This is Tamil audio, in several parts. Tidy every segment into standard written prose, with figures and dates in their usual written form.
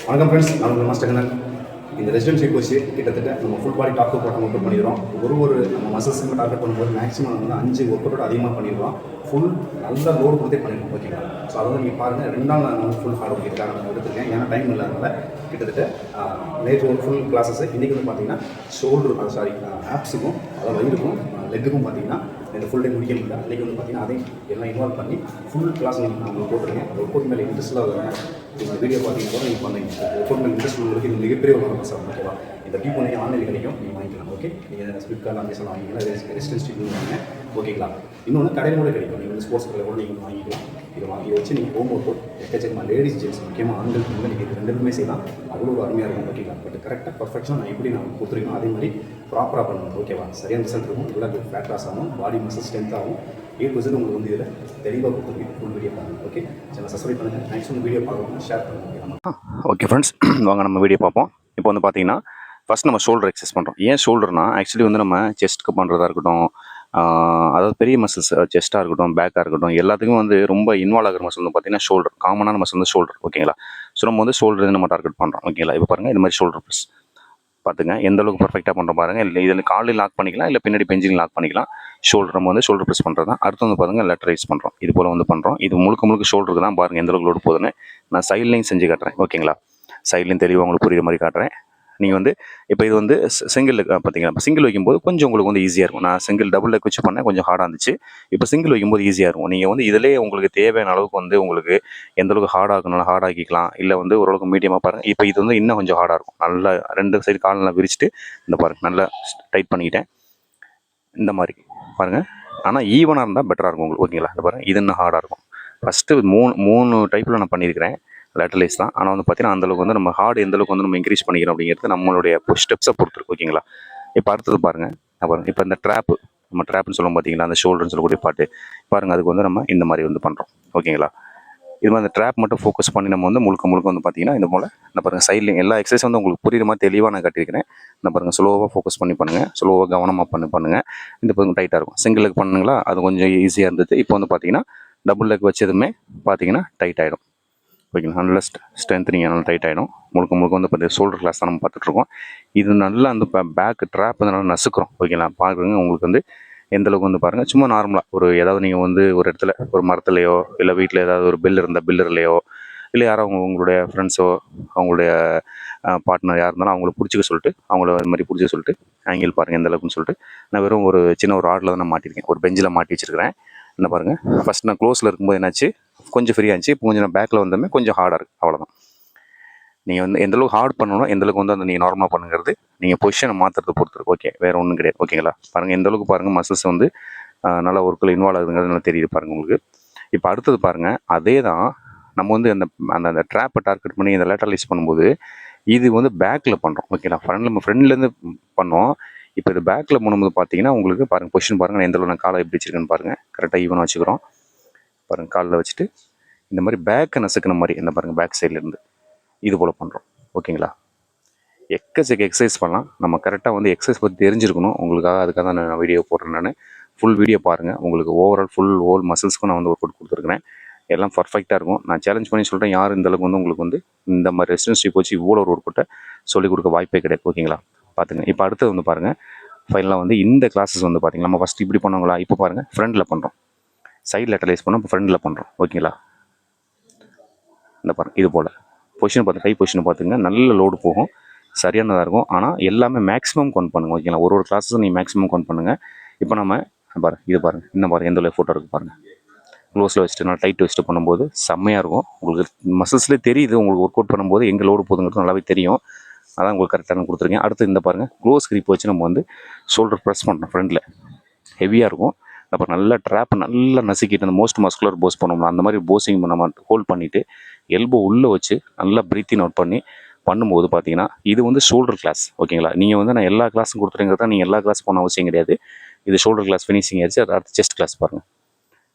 வணக்கம் ஃப்ரெண்ட்ஸ், நான் உங்கள் மாஸ்டர் கண்ணன். இந்த ரெசிடென்சி கோர்ஸ் கிட்டத்தட்ட நம்ம ஃபுல் பாடி டாப் போட்டு ஒர்க் அவுட் பண்ணிடுறோம். ஒரு நம்ம மசில்ஸுக்கு டார்கெட் பண்ணும்போது மேக்ஸிமம் வந்து 5 ஒர்க் அவுட் அதிகமாக பண்ணிடுறோம். ஃபுல் நல்ல லோடு கொடுத்தே பண்ணிடுவோம். ஓகேங்களா? ஸோ அதை வந்து நீங்கள் பாருங்கள். 2 நாள் நான் வந்து ஃபுல் ஹார்ட் ஒர்க் இருக்காக நான் எடுத்துருக்கேன். ஏன்னா டைம் இல்லாதனால கிட்டத்தட்ட நேற்று ஒரு ஃபுல் கிளாஸஸ், இன்றைக்கி வந்து பார்த்தீங்கன்னா ஷோல்டர் ஆப்ஸுக்கும் அதாவது வயிறுக்கும் லெக்குக்கும் பார்த்தீங்கன்னா இந்த ஃபுல் டே முடிக்க முடியல. அன்றைக்கி வந்து பார்த்தீங்கன்னா அதையும் எல்லாம் இன்வால்வ் பண்ணி ஃபுல் கிளாஸ் நான் உங்களுக்கு போட்டிருக்கேன். ஒர்க் அவுட் மேலே இன்ட்ரெஸ்ட்டாக வருவேன். இந்த வீடியோ பார்த்தீங்கன்னா நீங்கள் பண்ணுங்க. ஒர்க் அவுட் மேலே இன்ட்ரெஸ்ட் உங்களுக்கு இது மிகப்பெரிய ஒரு மசாலா. ஓகேவா? இந்த டீப் நீங்கள் ஆன்லைன் கிடைக்கும், நீங்கள் வாங்கிக்கலாம். ஓகே, நீங்கள் ஃப்ளிப்கார்ட் அமேசான் வாங்கிக்கலாம். ரெசிடென்ஸ் டீப் வாங்க. ஓகேங்களா? இன்னொன்று கடையில் கூட கிடைக்கும். நீங்கள் வந்து ஸ்போர்ட்ஸ் கடையில் கூட நீங்கள் வாங்கிக்கலாம். இதை வாங்கி வச்சு நீங்கள் ஹோம் ஒர்க் அவுட் எக்கச்சக்கமாக லேடிஸ் ஜென்ஸ் முக்கியமாக ஆண்கள் வந்து நீங்கள் இது ரெண்டுமே செய்யலாம். அவ்வளோ ஒரு அருமையாக இருக்கும். ஓகேங்களா? பட் கரெக்டாக பர்ஃபெக்ஷனாக நான் எப்படி நான் கொடுத்துருக்கணும் அதே மாதிரி ப்ராப்பராக பண்ணணும். ஓகேவா? சரியான ரிசல்ட் இருக்கும். உள்ள ஃபேட் லாஸ் ஆகும், பாடி மசில் ஸ்ட்ரென்த் ஆகும். 8% உங்களுக்கு வந்து இதில் தெளிவாக கொடுத்துருக்கேன். ஃபுல் வீடியோ பாருங்கள். ஓகே, சேனல் சப்ஸ்கிரைப் பண்ணுங்கள். மேக்ஸிமம் வீடியோ பார்க்கணும், ஷேர் பண்ணுங்கள். ஓகே ஃப்ரெண்ட்ஸ், வாங்க நம்ம வீடியோ பார்ப்போம். இப்போ வந்து பார்த்தீங்கன்னா ஃபஸ்ட் நம்ம ஷோல்டர் எக்ஸசைஸ் பண்ணுறோம். ஏன் ஷோல்டர்னா ஆக்சுவலி வந்து நம்ம செஸ்ட்டுக்கு பண்ணுறதா இருக்கட்டும், அதாவது பெரிய மசில்ஸ் செஸ்ட்டாக இருக்கட்டும், பேக்காக இருக்கட்டும், எல்லாத்துக்கும் வந்து ரொம்ப இன்வால்வ் ஆகிற மசில் வந்து பார்த்தீங்கன்னா ஷோல்டர். காமனான மசில் வந்து ஷோல்டர். ஓகேங்களா? ஸோ நம்ம வந்து ஷோல்டர் நம்ம டார்கெட் பண்ணுறோம். ஓகேங்களா? இப்போ பாருங்கள், இந்த மாதிரி ஷோல்டர் ப்ரெஸ் பார்த்துங்க எந்த அளவுக்கு பர்ஃபெக்டாக பண்ணுற பாருங்க. இல்லை இதில் காலையில் லாக் பண்ணிக்கலாம், இல்லை பின்னாடி பெஞ்சில் லாக் பண்ணிக்கலாம். ஷோல்டர் நம்ம வந்து ஷோல்டர் ப்ரெஸ் பண்ணுறது தான். அடுத்து வந்து பாருங்கள் லெட்டர் ரைஸ் பண்ணுறோம். இது போல் வந்து பண்ணுறோம். இது முழுக்க ஷோல்டருக்கு தான். பாருங்கள் எந்த அளவுக்கு லோடு போகுதுன்னு. நான் சைட்லையும் செஞ்சு காட்டுறேன். ஓகேங்களா? சைட்லையும் தெளிவாக உங்களுக்கு புரியுற மாதிரி காட்டுறேன். நீங்கள் வந்து இப்போ இது வந்து சிங்கிள் பார்த்தீங்கன்னா, சிங்கிள் வைக்கும்போது கொஞ்சம் உங்களுக்கு வந்து ஈஸியாக இருக்கும். நான் சிங்கிள் டபுள் லெக் வச்சு பண்ணேன், கொஞ்சம் ஹார்டாக இருந்துச்சு. இப்போ சிங்கிள் வைக்கும்போது ஈஸியாக இருக்கும். நீங்கள் வந்து இதிலே உங்களுக்கு தேவையான அளவுக்கு வந்து உங்களுக்கு எந்த அளவுக்கு ஹார்டாகணும் ஹார்ட் ஆக்கிக்கலாம். இல்லை வந்து ஓரளவுக்கு மீடியமாக பாருங்கள். இப்போ இது வந்து இன்னும் கொஞ்சம் ஹார்டாக இருக்கும். நல்லா 2 சைடு கால் நல்லா விரிச்சிட்டு இந்த பாருங்கள் நல்லா டைட் பண்ணிக்கிட்டேன். இந்த மாதிரி பாருங்கள். ஆனால் ஈவனாக இருந்தால் பெட்டராக இருக்கும் உங்களுக்கு. ஓகேங்களா? இந்த பாருங்கள், இது இன்னும் ஹார்டாக இருக்கும். ஃபஸ்ட்டு மூணு டைப்பில் நான் பண்ணியிருக்கிறேன். லேட்டரலைஸ் தான். ஆனால் வந்து பார்த்தீங்கன்னா அந்தளவுக்கு வந்து நம்ம ஹார்ட் எந்தளவுக்கு வந்து நம்ம இன்க்ரீஸ் பண்ணிக்கிறோம் அப்படிங்கிறது நம்மளுடைய ஸ்டெப்ஸை பொறுத்துருக்கு. ஓகேங்களா? இப்போ அடுத்தது பாருங்கள். பாருங்கள், இப்போ இந்த ட்ராப்பு, நம்ம ட்ராப்னு சொல்லுவோம் பார்த்தீங்களா, அந்த ஷோல்டர்னு சொல்லக்கூடிய பாட்டு பாருங்கள். அதுக்கு வந்து நம்ம இந்த மாதிரி வந்து பண்ணுறோம். ஓகேங்களா? இது மாதிரி அந்த ட்ராப் மட்டும் ஃபோக்கஸ் பண்ணி நம்ம வந்து முழுக்க வந்து பார்த்தீங்கன்னா இந்த போல் இந்த பாருங்கள் சைட்லையும் எல்லா எக்ஸசைஸ் வந்து உங்களுக்கு புரியுற மாதிரி தெளிவாக நான் காட்டியிருக்கிறேன். இந்த பாருங்கள் ஸ்லோவாக ஃபோக்கஸ் பண்ணி பண்ணுங்கள். ஸ்லோவாக கவனமாக பண்ணுங்கள். இந்த பாருங்கள் டைட்டாக இருக்கும். சிங்கிள் லெக் பண்ணுங்களா, அது கொஞ்சம் ஈஸியாக இருந்தது. இப்போ வந்து பார்த்தீங்கன்னா டபுள் லெக் வச்சதுமே பார்த்தீங்கன்னா டைட் ஆகிடும். ஓகேங்களா? நல்லா ஸ்ட்ரென்த்னிங் நல்லா டைட் ஆகிடும். முழுக்க வந்து பார்த்தீங்கன்னா ஷோல்டர் கிளாஸ் தான் நம்ம பார்த்துட்ருக்கோம். இது நல்லா அந்த பேக் ட்ராப் வந்து நல்லா நசுக்கிறோம். ஓகேங்களா? பார்க்குறங்க உங்களுக்கு வந்து எந்தளவுக்கு வந்து பாருங்கள். சும்மா நார்மலாக ஒரு ஏதாவது நீங்கள் வந்து ஒரு இடத்துல ஒரு மரத்துலையோ இல்லை வீட்டில் ஏதாவது ஒரு பில் இருந்தால் பில்லர்லையோ இல்லை யாரோ உங்களுடைய ஃப்ரெண்ட்ஸோ அவங்களுடைய பார்ட்னர் யார் இருந்தாலும் அவங்கள பிடிச்சிக்க சொல்லிட்டு அவங்கள இது மாதிரி பிடிச்சிக்க சொல்லிட்டு ஆங்கிள் பாருங்கள் எந்த அளவுக்குன்னு சொல்லிட்டு நான் வெறும் ஒரு சின்ன ஒரு ஆர்டில் தான் நான் மாட்டியிருக்கேன். ஒரு பெஞ்சில் மாட்டி வச்சுருக்கிறேன். என்ன பாருங்கள், ஃபஸ்ட் நான் க்ளோஸில் இருக்கும்போது என்னாச்சு, கொஞ்சம் ஃப்ரீயாக இருந்துச்சு. இப்போ கொஞ்சம் நான் பேக்கில் வந்தோமே கொஞ்சம் ஹார்டாக இருக்குது. அவ்வளோதான். நீங்கள் வந்து எந்தளவுக்கு ஹார்ட் பண்ணணும், எந்தளவுக்கு வந்து அந்த நீங்கள் நார்மலாக பண்ணுங்கிறது நீங்கள் பொசிஷனை மாற்றுறதை பொறுத்து இருக்கு. ஓகே, வேறு ஒன்றும் கிடையாது. ஓகேங்களா? பாருங்கள் எந்தளவுக்கு பாருங்கள் மசில்ஸ் வந்து நல்லா ஒர்க்கில் இன்வால்வ் ஆகுதுங்கிறது நல்லா தெரியுது பாருங்கள் உங்களுக்கு. இப்போ அடுத்தது பாருங்கள், அதே தான் நம்ம வந்து அந்த ட்ராப்பை டார்கெட் பண்ணி இந்த லேட்டரலைஸ் பண்ணும்போது இது வந்து பேக்கில் பண்ணுறோம். ஓகேங்களா? ஃப்ரண்ட்லேருந்து பண்ணோம். இப்போ இது பேக்கில் பண்ணும்போது பார்த்தீங்கன்னா உங்களுக்கு பாருங்கள் பொசிஷன் பாருங்கள். நான் எந்தளவு நான் காலை எப்படி வச்சுருக்கேன்னு பாருங்கள். கரெக்டாக ஈவனாக வச்சுக்கிறோம். பாருங்கள் காலில் வச்சுட்டு இந்த மாதிரி பேக்கை நசுக்கின மாதிரி இந்த பாருங்கள் பேக் சைட்லேருந்து இது போல் பண்ணுறோம். ஓகேங்களா? எக்கச்சக்க எக்ஸசைஸ் பண்ணலாம். நம்ம கரெக்டாக வந்து எக்ஸசைஸ் பற்றி தெரிஞ்சிருக்கணும். உங்களுக்காக அதுக்காக தான் நான் வீடியோ போடுறேன். நான் ஃபுல் வீடியோ பாருங்கள். உங்களுக்கு ஓவரால் ஹோல் மசில்ஸ்க்கும் நான் வந்து ஒர்க் அவுட் கொடுத்துருக்குறேன். எல்லாம் பர்ஃபெக்டாக இருக்கும். நான் சேலஞ்ச் பண்ணி சொல்கிறேன், யார் இந்தளவுக்கு வந்து உங்களுக்கு வந்து இந்த மாதிரி ரெசிடென்சி வச்சு இவ்வளோ ஒரு ஒர்க் அவுட்டை சொல்லிக் கொடுக்க வாய்ப்பே கிடையாது. ஓகேங்களா? பார்த்துங்க. இப்போ அடுத்தது வந்து பாருங்கள், ஃபைனலாக வந்து இந்த கிளாஸஸ் வந்து பார்த்திங்கன்னா நம்ம ஃபஸ்ட்டு இப்படி பண்ணவங்களா, இப்போ பாருங்கள் ஃப்ரண்டில் பண்ணுறோம். சைட் லேட்டரலைஸ் பண்ணோம், இப்போ ஃப்ரண்டில் பண்ணுறோம். ஓகேங்களா? இந்த பாருங்கள் இது போல் பொசிஷன் பார்த்து, கை பொசிஷனை பார்த்துங்க. நல்ல லோடு போகும், சரியானதாக இருக்கும். ஆனால் எல்லாமே மேக்ஸிமம் கவுண்ட் பண்ணுங்கள். ஓகேங்களா? ஒரு கிளாஸஸும் நீங்கள் மேக்ஸிமம் கவுண்ட் பண்ணுங்கள். இப்போ நம்ம பாருங்கள் இது பாருங்கள், இன்னும் பாருங்கள் எந்த ஃபோட்டோ இருக்குது பாருங்கள். க்ளோஸில் வச்சுட்டு நல்லா டைட் வச்சுட்டு பண்ணும்போது செம்மையாக இருக்கும். உங்களுக்கு மசில்ஸ்லேயே தெரியுது. உங்களுக்கு ஒர்க் அவுட் பண்ணும்போது எங்கே லோடு போகுதுங்கிறது நல்லாவே தெரியும். அதான் உங்களுக்கு கரெக்டாக கொடுத்துருக்கேன். அடுத்து இந்த பாருங்கள் க்ளோஸ் கிரிப் வச்சு நம்ம வந்து ஷோல்டர் ப்ரெஸ் பண்ணுறோம். ஃப்ரண்டில் ஹெவியாக இருக்கும். அப்புறம் நல்லா ட்ராப் நல்லா நசுக்கிட்டு அந்த மோஸ்ட் மஸ்குலர் போஸ் பண்ணோம்னா அந்த மாதிரி போஸிங் நம்ம ஹோல்ட் பண்ணிவிட்டு எல்போ உள்ளே வச்சு நல்லா ப்ரீத்திங் அவுட் பண்ணி பண்ணும்போது பார்த்தீங்கன்னா இது வந்து ஷோல்டர் கிளாஸ். ஓகேங்களா? நீங்கள் வந்து நான் எல்லா கிளாஸும் கொடுத்துருங்கிறத நீங்கள் எல்லா கிளாஸ் போன அவசியம் கிடையாது. இது ஷோல்டர் கிளாஸ் ஃபினிஷிங் ஆயிடுச்சு. அது அடுத்து செஸ்ட் கிளாஸ் பாருங்கள்.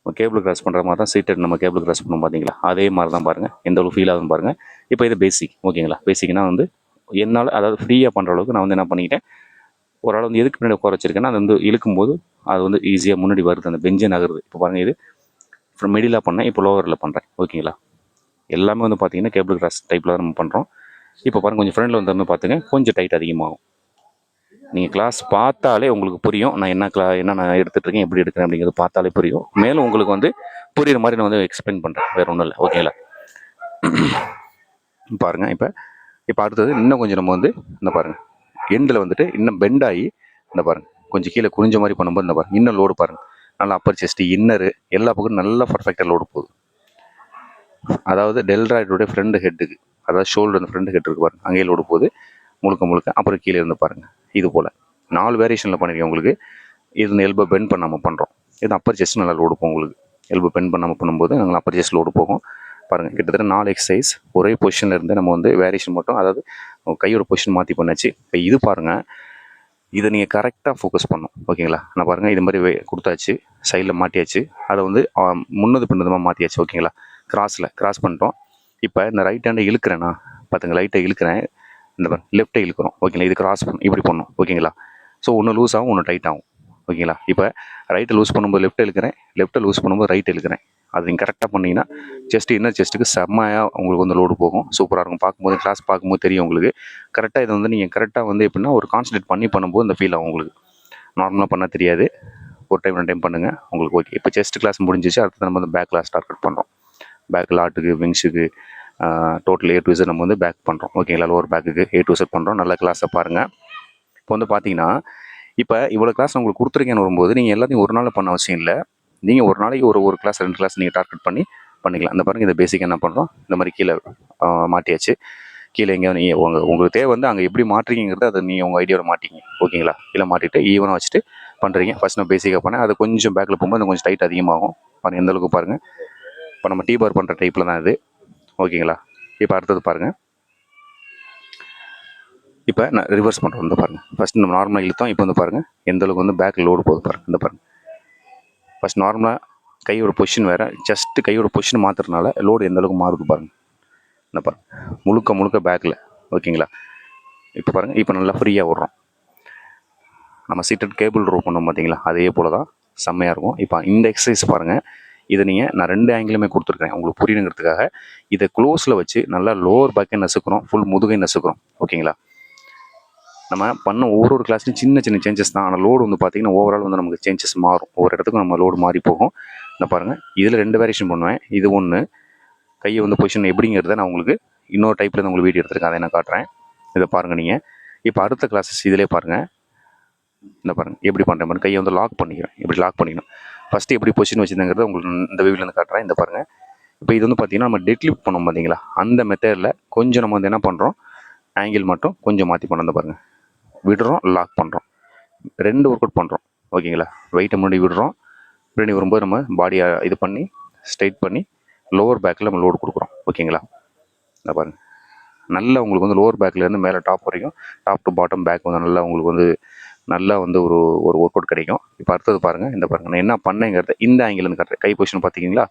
நம்ம கேபிள் கிராஸ் பண்ணுற மாதிரி தான் சீட்டட் நம்ம கேபிள் கிராஸ் பண்ணுவோம் பார்த்தீங்களா, அதே மாதிரி தான் பாருங்கள். எந்த அளவுக்கு ஃபீல் ஆகுதுன்னு பாருங்கள். இப்போ இது பேசிக். ஓகேங்களா? பேசிக்னா வந்து என்னால் அதாவது ஃப்ரீயாக பண்ணுற அளவுக்கு நான் வந்து என்ன பண்ணிக்கிட்டேன், ஒரு ஆள் வந்து எதுக்கு பின்னாடி உட்கார வச்சிருக்கேன்னா அது வந்து இழுக்கும்போது அது வந்து ஈஸியாக முன்னாடி வருது, அந்த பெஞ்சே நகருது. இப்போ பாருங்கள், இது மிடிலாக பண்ணேன், இப்போ லோவரில் பண்ணுறேன். ஓகேங்களா? எல்லாமே வந்து பார்த்தீங்கன்னா கேபிள் கிராஸ் டைப்பில் தான் நம்ம பண்ணுறோம். இப்போ பாருங்கள் கொஞ்சம் ஃப்ரெண்டில் வந்து பார்த்துங்க கொஞ்சம் டைட் அதிகமாகும். நீங்கள் கிளாஸ் பார்த்தாலே உங்களுக்கு புரியும் நான் என்ன நான் எடுத்துகிட்ருக்கேன் எப்படி எடுக்கிறேன் அப்படிங்கிறது பார்த்தாலே புரியும். மேலும் உங்களுக்கு வந்து புரியுற மாதிரி நான் வந்து எக்ஸ்பிளைன் பண்ணுறேன், வேறு ஒன்றும் இல்லை. ஓகேங்களா? பாருங்கள் இப்போ அடுத்தது இன்னும் கொஞ்சம் நம்ம வந்து இந்த பாருங்கள் எண்டில் வந்துட்டு இன்னும் பெண்ட் ஆகி இந்த பாருங்கள் கொஞ்சம் கீழே குனிஞ்ச மாதிரி பண்ணும்போது இந்த பாருங்கள் இன்னும் லோடு பாருங்கள் நல்லா அப்பர் செஸ்ட்டு இன்னரு எல்லா பக்கம் நல்லா பர்ஃபெக்டாக லோடு போகுது. அதாவது டெல்ராய்டோடைய ஃப்ரண்ட் ஹெட்டுக்கு, அதாவது ஷோல்டர் அந்த ஃப்ரண்ட் ஹெட் இருக்குது பாருங்கள், அங்கேயே லோடு போகுது முழுக்க. அப்புறம் கீழே இருந்து பாருங்கள் இது போல் 4 வேரியேஷனில் பண்ணியிருக்கேன் உங்களுக்கு. இது இந்த எல்போ பெண்ட் பண்ணாமல் பண்ணுறோம். இது அப்பர் செஸ்ட் நல்லா லோடு போகும் உங்களுக்கு. எல்போ பெண்ட் பண்ணாமல் பண்ணும்போது நாங்கள் அப்பர் செஸ்ட் லோடு போகும். பாருங்கள் கிட்டத்தட்ட 4 எக்ஸசைஸ் ஒரே பொசிஷனில் இருந்து நம்ம வந்து வேரியேஷன் மட்டும், அதாவது கையோட பொசிஷன் மாற்றி பண்ணாச்சு. இப்போ இது பாருங்கள், இதை நீங்கள் கரெக்டாக ஃபோக்கஸ் பண்ணணும். ஓகேங்களா? நான் பாருங்கள் இது மாதிரி கொடுத்தாச்சு, சைடில் மாட்டியாச்சு, அதை வந்து முன்னது பின்னதுமாக மாற்றியாச்சு. ஓகேங்களா? கிராஸ் பண்ணிட்டோம். இப்போ இந்த ரைட் ஹேண்டை இழுக்கிறேன்னா பார்த்துங்க, லைட்டை இழுக்கிறேன், இந்த லெஃப்ட்டை இழுக்கிறோம். ஓகேங்களா? இது கிராஸ் பண்ணணும், இப்படி பண்ணணும். ஓகேங்களா? ஸோ ஒன்று லூஸ் ஆகும், ஒன்று டைட் ஆகும். ஓகேங்களா? இப்போ ரைட்டை லூஸ் பண்ணும்போது லெஃப்ட்டை இழுக்கிறேன், லெஃப்ட்டை லூஸ் பண்ணும்போது ரைட்டை இழுக்கிறேன். அது நீங்கள் கரெக்டாக பண்ணிங்கன்னா இன்னர் செஸ்ட்டுக்கு செம்மையாக உங்களுக்கு வந்து லோடு போகும். சூப்பராக இருக்கும். பார்க்கும்போது கிளாஸ் பார்க்கும்போது தெரியும் உங்களுக்கு. கரெக்டாக இதை வந்து நீங்கள் கரெக்டாக வந்து எப்படின்னா ஒரு கான்சன்ட்ரேட் பண்ணும்போது இந்த ஃபீல் ஆகும் உங்களுக்கு. நார்மலாக பண்ண தெரியாது. ஒரு டைம் 2 டைம் பண்ணுங்கள் உங்களுக்கு ஓகே. இப்போ செஸ்ட் கிளாஸ் முடிஞ்சிச்சு. அடுத்து நம்ம வந்து பேக் கிளாஸ் டார்கெட் பண்ணுறோம். பேக் லாட்டுக்கு, விங்ஸுக்கு, டோட்டல் A to Z நம்ம வந்து பேக் பண்ணுறோம். ஓகேங்களா? லோவர் பேக்குக்கு A to Z பண்ணுறோம். நல்ல கிளாஸை பாருங்கள். இப்போ வந்து பார்த்தீங்கன்னா இப்போ இவ்வளோ கிளாஸ் நான் உங்களுக்கு கொடுத்துருக்கேன்னு வரும்போது நீங்கள் எல்லாத்தையும் ஒரு நாள் பண்ண அவசியம் இல்லை. நீங்கள் ஒரு நாளைக்கு ஒரு கிளாஸ் 2 கிளாஸ் நீங்கள் டார்கெட் பண்ணிக்கலாம். அந்த பாருங்கள், இந்த பேசிக் என்ன பண்ணுறோம், இந்த மாதிரி கீழே மாட்டியாச்சு. கீழே எங்கேயா நீங்கள் உங்களுக்கு தேவை வந்து அங்கே எப்படி மாட்டுறீங்கிறது அதை நீங்கள் உங்கள் ஐடியாவில் மாட்டிங்க. ஓகேங்களா? கீழே மாட்டிட்டு ஈவனாக வச்சுட்டு பண்ணுறீங்க. ஃபஸ்ட் நான் பேசிக்காக பண்ணேன். அது கொஞ்சம் பேக்கில் போகும்போது கொஞ்சம் டைட் அதிகமாகும். பாருங்கள் எந்தளவுக்கு பாருங்கள். இப்போ நம்ம T-bar பண்ணுற டைப்பில் தான் இது. ஓகேங்களா? இப்போ அடுத்தது பாருங்கள். இப்போ நான் ரிவர்ஸ் பண்ணுறோம். வந்து பாருங்கள், ஃபஸ்ட் நம்ம நார்மலாக இழுத்தோம். இப்போ வந்து பாருங்கள் எந்தளவுக்கு வந்து பேக் லோடு போகுது பாருங்கள். இந்த பாருங்கள், ஃபஸ்ட் நார்மலாக கையோட பொசிஷன் வேறு, ஜஸ்ட்டு கையோட பொசிஷன் மாற்றுறதுனால லோடு எந்தளவுக்கு மாறுது பாருங்கள். இந்த பாருங்கள் முழுக்க பேக்கில். ஓகேங்களா? இப்போ பாருங்கள், இப்போ நல்லா ஃப்ரீயாக விட்றோம். நம்ம சீட்டட் கேபிள் ரோ பண்ணோம் பார்த்தீங்களா, அதே போல் தான் செம்மையாக இருக்கும். இப்போ இந்த எக்ஸசைஸ் பாருங்கள், இதை நான் 2 ஆங்கிலுமே கொடுத்துருக்கேன் உங்களுக்கு புரியணுங்கிறதுக்காக. இதை க்ளோஸில் வச்சு நல்லா லோவர் பேக்கை நசுக்கிறோம், ஃபுல் முதுகை நசுக்கிறோம். ஓகேங்களா? நம்ம பண்ண ஒவ்வொரு கிளாஸ்லையும் சின்ன சேஞ்சஸ் தான். ஆனால் லோடு வந்து பார்த்திங்கன்னா ஓவரால் வந்து நமக்கு சேஞ்சஸ் மாறும். ஒவ்வொரு இடத்துக்கும் நம்ம லோடு மாறி போகும். இந்த பாருங்கள், இதில் 2 வேரியேஷன் பண்ணுவேன். இது ஒன்று, கையை வந்து பொசிஷன் எப்படிங்கிறத நான் உங்களுக்கு இன்னொரு டைப்பில் தான் உங்களுக்கு வீடியோ எடுத்துருக்கேன், அதை நான் காட்டுறேன். இதை பாருங்கள் நீங்கள். இப்போ அடுத்த கிளாஸஸ் இதிலே பாருங்கள். இந்த பாருங்கள் எப்படி பண்ணுறேன் பாருங்கள். கையை வந்து லாக் பண்ணிக்கிறேன். எப்படி லாக் பண்ணிக்கணும், ஃபஸ்ட்டு எப்படி பொசிஷன் வச்சுருந்தேங்கிறத உங்களுக்கு இந்த வீடியோலேருந்து காட்டுறேன். இந்த பாருங்கள். இப்போ இது வந்து பார்த்திங்கன்னா நம்ம டெட்லிஃப்ட் பண்ணோம் பார்த்தீங்களா, அந்த மெத்தடில் கொஞ்சம் நம்ம வந்து என்ன பண்ணுறோம், ஆங்கிள் மட்டும் கொஞ்சம் மாற்றி பண்ண. பாருங்கள், விடுறோம், லாக் பண்ணுறோம், 2 ஒர்க் அவுட் பண்ணுறோம். ஓகேங்களா? வெயிட்டை முன்னாடி விடுறோம், பின்னாடி வரும்போது நம்ம பாடியை இது பண்ணி ஸ்ட்ரைட் பண்ணி லோவர் பேக்கில் நம்ம லோடு கொடுக்குறோம். ஓகேங்களா? இந்த பாருங்கள், நல்லா உங்களுக்கு வந்து லோவர் பேக்லேருந்து மேலே டாப் வரைக்கும், டாப் டு பாட்டம் பேக் வந்து நல்லா உங்களுக்கு வந்து நல்லா வந்து ஒரு ஒர்க் அவுட் கிடைக்கும். இப்போ அடுத்தது பாருங்கள். இந்த பாருங்கள், நான் என்ன பண்ணேங்கிறத இந்த ஆங்கிலேருந்து காட்டுறேன். கை பொசிஷன் பார்த்தீங்களா?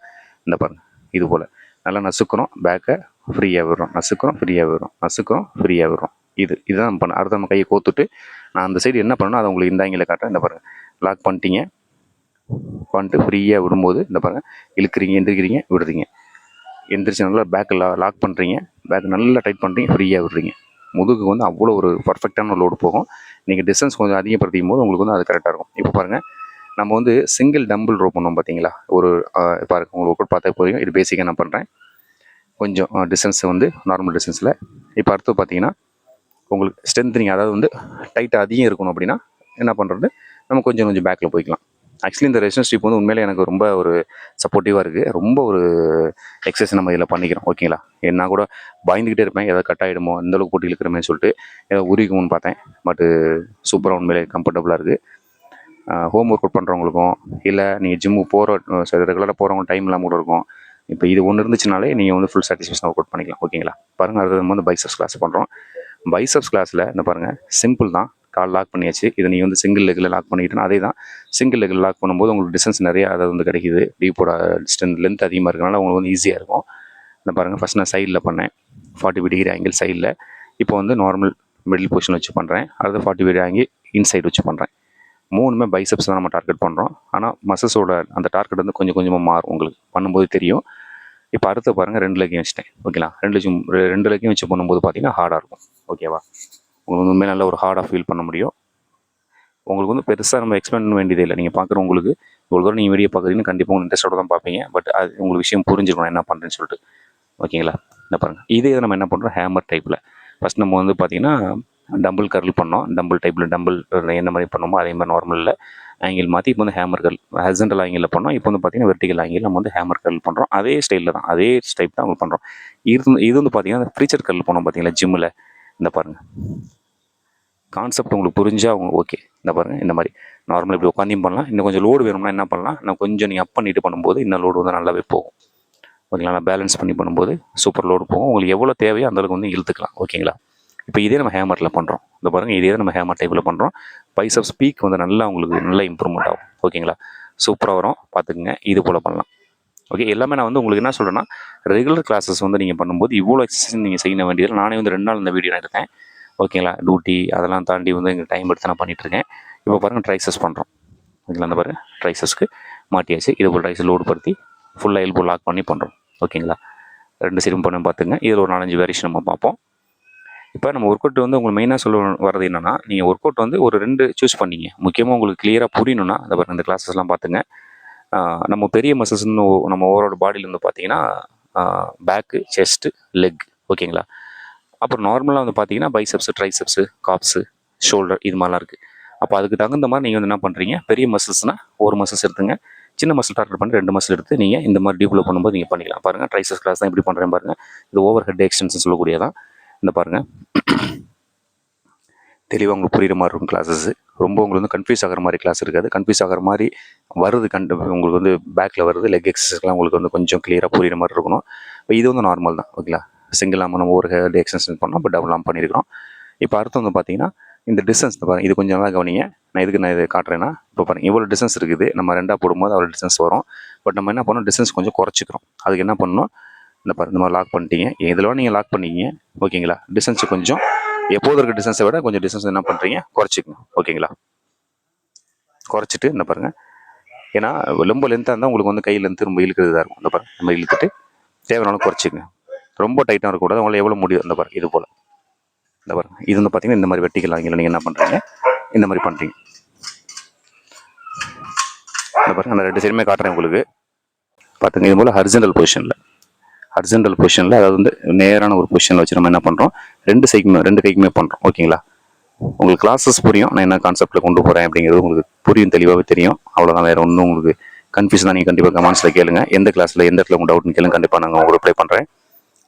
இந்த பாருங்கள், இது போல் நல்லா நசுக்கிறோம், பேக்கை ஃப்ரீயாக விடுறோம், நசுக்கிறோம், ஃப்ரீயாக விடுறோம், நசுக்கிறோம், ஃப்ரீயாக விடுறோம். இதுதான் நம்ம பண்ண. அடுத்த நம்ம கையை கோத்துட்டு நான் அந்த சைடு என்ன பண்ணணும் அதை உங்களுக்கு இந்த ஆங்கிளில் காட்டுறேன். இந்த பாருங்கள், லாக் பண்ணிட்டீங்க, பண்ணிட்டு ஃப்ரீயாக விடும்போது இந்த பாருங்கள், இழுக்கிறீங்க, எந்திரிக்கிறீங்க, விடுறீங்க, எந்திரிச்சு நல்லா பேக்கில் லாக் பண்ணுறீங்க, பேக் நல்லா டைட் பண்ணுறீங்க, ஃப்ரீயாக விடுறீங்க. முதுகுக்கு வந்து அவ்வளோ ஒரு பர்ஃபெக்டான லோடு போகும். நீங்கள் டிஸ்டன்ஸ் கொஞ்சம் அதிகப்படுத்திக்கும் போது உங்களுக்கு வந்து அது கரெக்டாக இருக்கும். இப்போ பாருங்கள், நம்ம வந்து சிங்கிள் டம்பிள் ரோ பண்ணோம் பார்த்தீங்களா, ஒரு பாருங்கள் உங்களுக்கு ஒர்க் அவுட் பார்த்தா போதும். இது பேசிக்காக நான் பண்ணுறேன், கொஞ்சம் டிஸ்டன்ஸ் வந்து நார்மல் டிஸ்டன்ஸில். இப்போ அடுத்து பார்த்தீங்கன்னா உங்களுக்கு ஸ்ட்ரென்த்னிங், அதாவது வந்து டைட்டாக அதிகம் இருக்கணும் அப்படின்னா என்ன பண்ணுறது, நம்ம கொஞ்சம் பேக்கில் போய்க்கலாம். ஆக்சுவலி இந்த ரெசிஸ்டன்ஸ் ஸ்ட்ரிப் வந்து உண்மையிலே எனக்கு ரொம்ப ஒரு சப்போர்ட்டிவாக இருக்குது. ரொம்ப ஒரு எக்ஸசைஸ் நம்ம இதில் பண்ணிக்கிறோம். ஓகேங்களா? என்ன கூட பயந்துக்கிட்டே இருப்பேன், ஏதாவது கட் ஆகிடுமோ, இந்தளவுக்கு போட்டு இழுக்கிறமே சொல்லிட்டு ஏதோ உரிக்கும்னு பார்த்தேன். பட்டு சூப்பராக உண்மையிலே கம்ஃபர்டபுளாக இருக்குது. ஹோம் ஒர்க் அவுட் பண்ணுறவங்களுக்கும், இல்லை நீங்கள் ஜிம்முக்கு ரெகுலராக போகிறவங்க டைம் இல்லாமல் கூட இருக்கும். இப்போ இது ஒன்று இருந்துச்சுனாலே நீங்கள் வந்து ஃபுல் சாட்டிஸ்ஃபேக்ஷன் ஒர்க் அவுட் பண்ணிக்கலாம். ஓகேங்களா? பாருங்கள், அடுத்தது நம்ம வந்து பைசப்ஸ் கிளாஸ் பண்ணுறோம். பைசப்ஸ் கிளாஸில் இந்த பாருங்கள், சிம்பிள் தான். கால் லாக் பண்ணியாச்சு. இதை நீங்கள் வந்து சிங்கிள் லெக்கில் லாக் பண்ணிக்கிட்டோன்னா அதே தான். சிங்கிள் லெக்கில் லாக் பண்ணும்போது உங்களுக்கு டிஸ்டன்ஸ் நிறையா அதாவது வந்து கிடைக்கிது. டீப்போட டிஸ்டன்ஸ் லென்த் அதிகமாக இருக்கனால உங்களுக்கு வந்து ஈஸியாக இருக்கும். இந்த பாருங்கள், ஃபஸ்ட் நான் சைடில் பண்ணேன், 45 டிகிரி ஆங்கிள் சைடில். இப்போ வந்து நார்மல் மிடில் பொசிஷன் வச்சு பண்ணுறேன். அடுத்து 45 டிகிரி ஆங்கிள் இன்சைடு வச்சு பண்ணுறேன். 3மே பைசப்ஸ் தான் நம்ம டார்கெட் பண்ணுறோம். ஆனால் மசில்ஸோட அந்த டார்கெட் வந்து கொஞ்சம் கொஞ்சமாக மாறும், உங்களுக்கு பண்ணும்போது தெரியும். இப்போ அடுத்து பாருங்கள் 2 லெக்கையும் வச்சுட்டேன் ஓகேங்களா. 2 லெக்கையும் வச்சு பண்ணும்போது பார்த்தீங்கன்னா ஹார்டாக இருக்கும் ஓகேவா. உங்களுக்கு வந்து உண்மையாக நல்ல ஒரு ஹார்டாக ஃபீல் பண்ண முடியும். உங்களுக்கு வந்து பெருசாக நம்ம எக்ஸ்பிளைன் பண்ண வேண்டியதே இல்லை. நீங்கள் பார்க்குற உங்களுக்கு இவ்வளோ தூரம் நீங்கள் வீடியோ பார்க்குறீங்கன்னு கண்டிப்பாக உங்களுக்கு இன்ட்ரெஸ்ட்டோட தான் பார்ப்பீங்க. பட் அது உங்களுக்கு விஷயம் புரிஞ்சுக்கணும் என்ன பண்ணுறேன்னு சொல்லிட்டு ஓகேங்களா. இந்த பாருங்கள் இதே நம்ம என்ன பண்ணுறோம் ஹேமர் டைப்பில். ஃபஸ்ட் நம்ம வந்து பார்த்தீங்கன்னா டம்பிள் கர்ல் பண்ணோம். டம்பிள் டைப்பில் டம்பிள் என்ன மாதிரி பண்ணோமோ அதே மாதிரி நார்மலில் ஆங்கிள் மாற்றி இப்போ வந்து ஹேமர் கர்ல் ஹாரிசான்டல் ஆங்கிளில் பண்ணோம். இப்போ வந்து பார்த்தீங்கன்னா வெர்டிகல் ஆங்கிள் நம்ம வந்து ஹேமர் கர்ல் பண்ணுறோம். அதே ஸ்டைலில் தான் அதே டைப் தான் அவங்க பண்ணுறோம். இது வந்து பார்த்தீங்கன்னா ஃப்ரீச்சர் கர்ல் பண்ணோம் பார்த்தீங்களா ஜிம்மில். இந்த பாருங்கள் கான்செப்ட் உங்களுக்கு புரிஞ்சால் அவங்க ஓகே. இந்த பாருங்கள் இந்த மாதிரி நார்மல் இப்படி உட்காந்தும் பண்ணலாம். இன்னும் கொஞ்சம் லோடு வேணும்னா என்ன பண்ணலாம், நான் கொஞ்சம் நீங்கள் அப் பண்ணிட்டு பண்ணும்போது இன்னும் லோடு வந்து நல்லாவே போகும் ஓகேங்களா. நான் பேலன்ஸ் பண்ணி பண்ணும்போது சூப்பர் லோடு போகும். உங்களுக்கு எவ்வளோ தேவையோ அந்தளவுக்கு வந்து இழுத்துக்கலாம் ஓகேங்களா. இப்போ இதே நம்ம ஹேமரில் பண்ணுறோம். இந்த பாருங்கள் இதே நம்ம ஹேமர் டைப்பில் பண்ணுறோம். பைசப்ஸ் பீக் வந்து நல்லா உங்களுக்கு நல்ல இம்ப்ரூவ்மெண்ட் ஆகும் ஓகேங்களா. சூப்பராக வரும் பார்த்துக்குங்க. இது போல் பண்ணலாம் ஓகே. எல்லாமே நான் வந்து உங்களுக்கு என்ன சொல்கிறேன்னா ரெகுலர் கிளாஸஸ் வந்து நீங்கள் பண்ணும்போது இவ்வளோ எக்ஸசைஸ் நீங்கள் செய்ய வேண்டியது. நானே வந்து 2 நாள் இந்த வீடியோ நான் எடுத்தேன் ஓகேங்களா. டியூட்டி அதெல்லாம் தாண்டி வந்து எங்கள் டைம் எடுத்து நான் பண்ணிகிட்ருக்கேன். இப்போ பாருங்கள் ட்ரைசஸ் பண்ணுறோம் ஓகேங்களா. அந்த பாருங்கள் ட்ரைசஸ்க்கு மாட்டியாச்சு. இது போல் ட்ரைஸ் லோடு படுத்தி ஃபுல்லாக எல்போ லாக் பண்ணி பண்ணுறோம் ஓகேங்களா. 2 சைடும் பண்ண பார்த்துங்க. இதில் ஒரு 4-5 வேரியேஷன் நம்ம பார்ப்போம். இப்போ நம்ம ஒர்க் அவுட் வந்து உங்களுக்கு மெயினாக சொல்ல வர்றது என்னென்னா நீங்கள் ஒர்க் அவுட் வந்து ஒரு 2 சூஸ் பண்ணிங்க. முக்கியமாக உங்களுக்கு கிளியராக புரியணும்னா அந்த பாருங்கள் இந்த கிளாஸஸ்லாம் பார்த்துங்க. நம்ம பெரிய மசில்ஸ்னு நம்ம ஓவரோட பாடியில் வந்து பார்த்தீங்கன்னா பேக்கு செஸ்ட்டு லெக் ஓகேங்களா. அப்புறம் நார்மலாக வந்து பார்த்தீங்கன்னா பைசப்ஸு ட்ரைசப்ஸு காப்ஸு ஷோல்டர் இது மாதிரிலாம் இருக்குது. அப்போ அதுக்கு தகுந்த மாதிரி நீங்கள் வந்து என்ன பண்ணுறீங்க பெரிய மசில்ஸ்னால் ஒரு மசில்ஸ் எடுத்துங்க. சின்ன மசில் டார்கெட் பண்ணி 2 மசில் எடுத்து நீங்கள் இந்த மாதிரி டீப்ல பண்ணும்போது நீங்கள் பண்ணிக்கலாம். பாருங்கள் ட்ரைசஸ் கிளாஸ் தான் இப்படி பண்ணுறேன் பாருங்கள். இது ஓவர் ஹெட் எக்ஸ்டென்ஷன் சொல்லக்கூடியதான். இந்த பாருங்கள் தெளிவாக உங்களுக்கு புரிகிற மாதிரி இருக்கும் கிளாஸஸ். ரொம்ப உங்களுக்கு வந்து கன்ஃபியூஸ் ஆகிற மாதிரி கிளாஸ் இருக்காது. கன்ஃபியூஸ் ஆகிற மாதிரி வருது உங்களுக்கு வந்து பேக்கில் வருது லெக் எக்ஸசைஸ்லாம் உங்களுக்கு வந்து கொஞ்சம் கிளியராக புரிகிற மாதிரி இருக்கணும். இப்போ இது வந்து நார்மல் தான் ஓகேங்களா. சிங்கிள் ஆமாம் நம்ம ஒரு ஹெட் எக்ஸ்டென்ஷன் பண்ணோம். இப்போ டபுள் ஆம் பண்ணியிருக்கிறோம். இப்போ அடுத்து வந்து பார்த்தீங்கன்னா இந்த டிஸ்டன்ஸ் பாருங்கள். இது கொஞ்சம் நல்லா கவனிங்க. நான் இதை காட்டுறேன்னா இப்போ பாருங்கள் இவ்வளோ டிஸ்டன்ஸ் இருக்குது. நம்ம 2ஆக போடும்போது அவ்வளோ டிஸ்டன்ஸ் வரும். பட் நம்ம என்ன பண்ணோம் டிஸ்டன்ஸ் கொஞ்சம் குறைச்சிக்கிறோம். அதுக்கு என்ன பண்ணணும் இந்த பாருங்கள் இந்த மாதிரி லாக் பண்ணிட்டீங்க. இதில் நீங்கள் லாக் பண்ணிக்கிங்க ஓகேங்களா. டிஸ்டன்ஸ் கொஞ்சம் எப்போது இருக்க டிஸ்டன்ஸை விட கொஞ்சம் டிஸ்டன்ஸ் என்ன பண்ணுறீங்க குறைச்சிக்கணும் ஓகேங்களா. குறைச்சிட்டு இந்த பாருங்கள் ஏன்னா ரொம்ப லென்த்தாக இருந்தால் உங்களுக்கு வந்து கை லென்த்து ரொம்ப இழுக்கிறதா இருக்கும். இந்த பாருங்கள் நம்ம இழுத்துட்டு தேவையான குறைச்சிக்கங்க. ரொம்ப டைட்டாக இருக்கக்கூடாது. உங்களால் எவ்வளோ முடியும் இந்த பாருங்கள் இது போல் இந்த பாருங்கள். இது வந்து பார்த்தீங்கன்னா இந்த மாதிரி வெர்டிகல் ஆங்கிள் நீங்கள் என்ன பண்ணுறீங்க இந்த மாதிரி பண்ணுறீங்க. இந்த பாருங்கள் நான் 2 சைடுமே காட்டுறேன் உங்களுக்கு பார்த்துங்க. இது போல் ஹரிசான்டல் பொசிஷனில் அதாவது வந்து நேரான ஒரு பொசிஷனில் வச்சு நம்ம என்ன பண்ணுறோம் 2 கைக்குமே பண்ணுறோம் ஓகேங்களா. உங்களுக்கு கிளாஸஸ் புரியும். நான் என்ன கான்செப்ட்டில் கொண்டு போகிறேன் அப்படிங்கிறது உங்களுக்கு புரியும் தெளிவாகவே தெரியும். அவ்வளோதான். வேறு ஒன்றும் உங்களுக்கு கன்ஃபியூஷன் தான் நீங்கள் கண்டிப்பாக கமெண்ட்ஸில் கேளுங்க. எந்த கிளாஸில் எந்த இடத்துல உங்கள் டவுட்னு கேளுங்க. கண்டிப்பாக நாங்கள் உங்களுக்கு ரிப்ளை பண்ணுறேன்.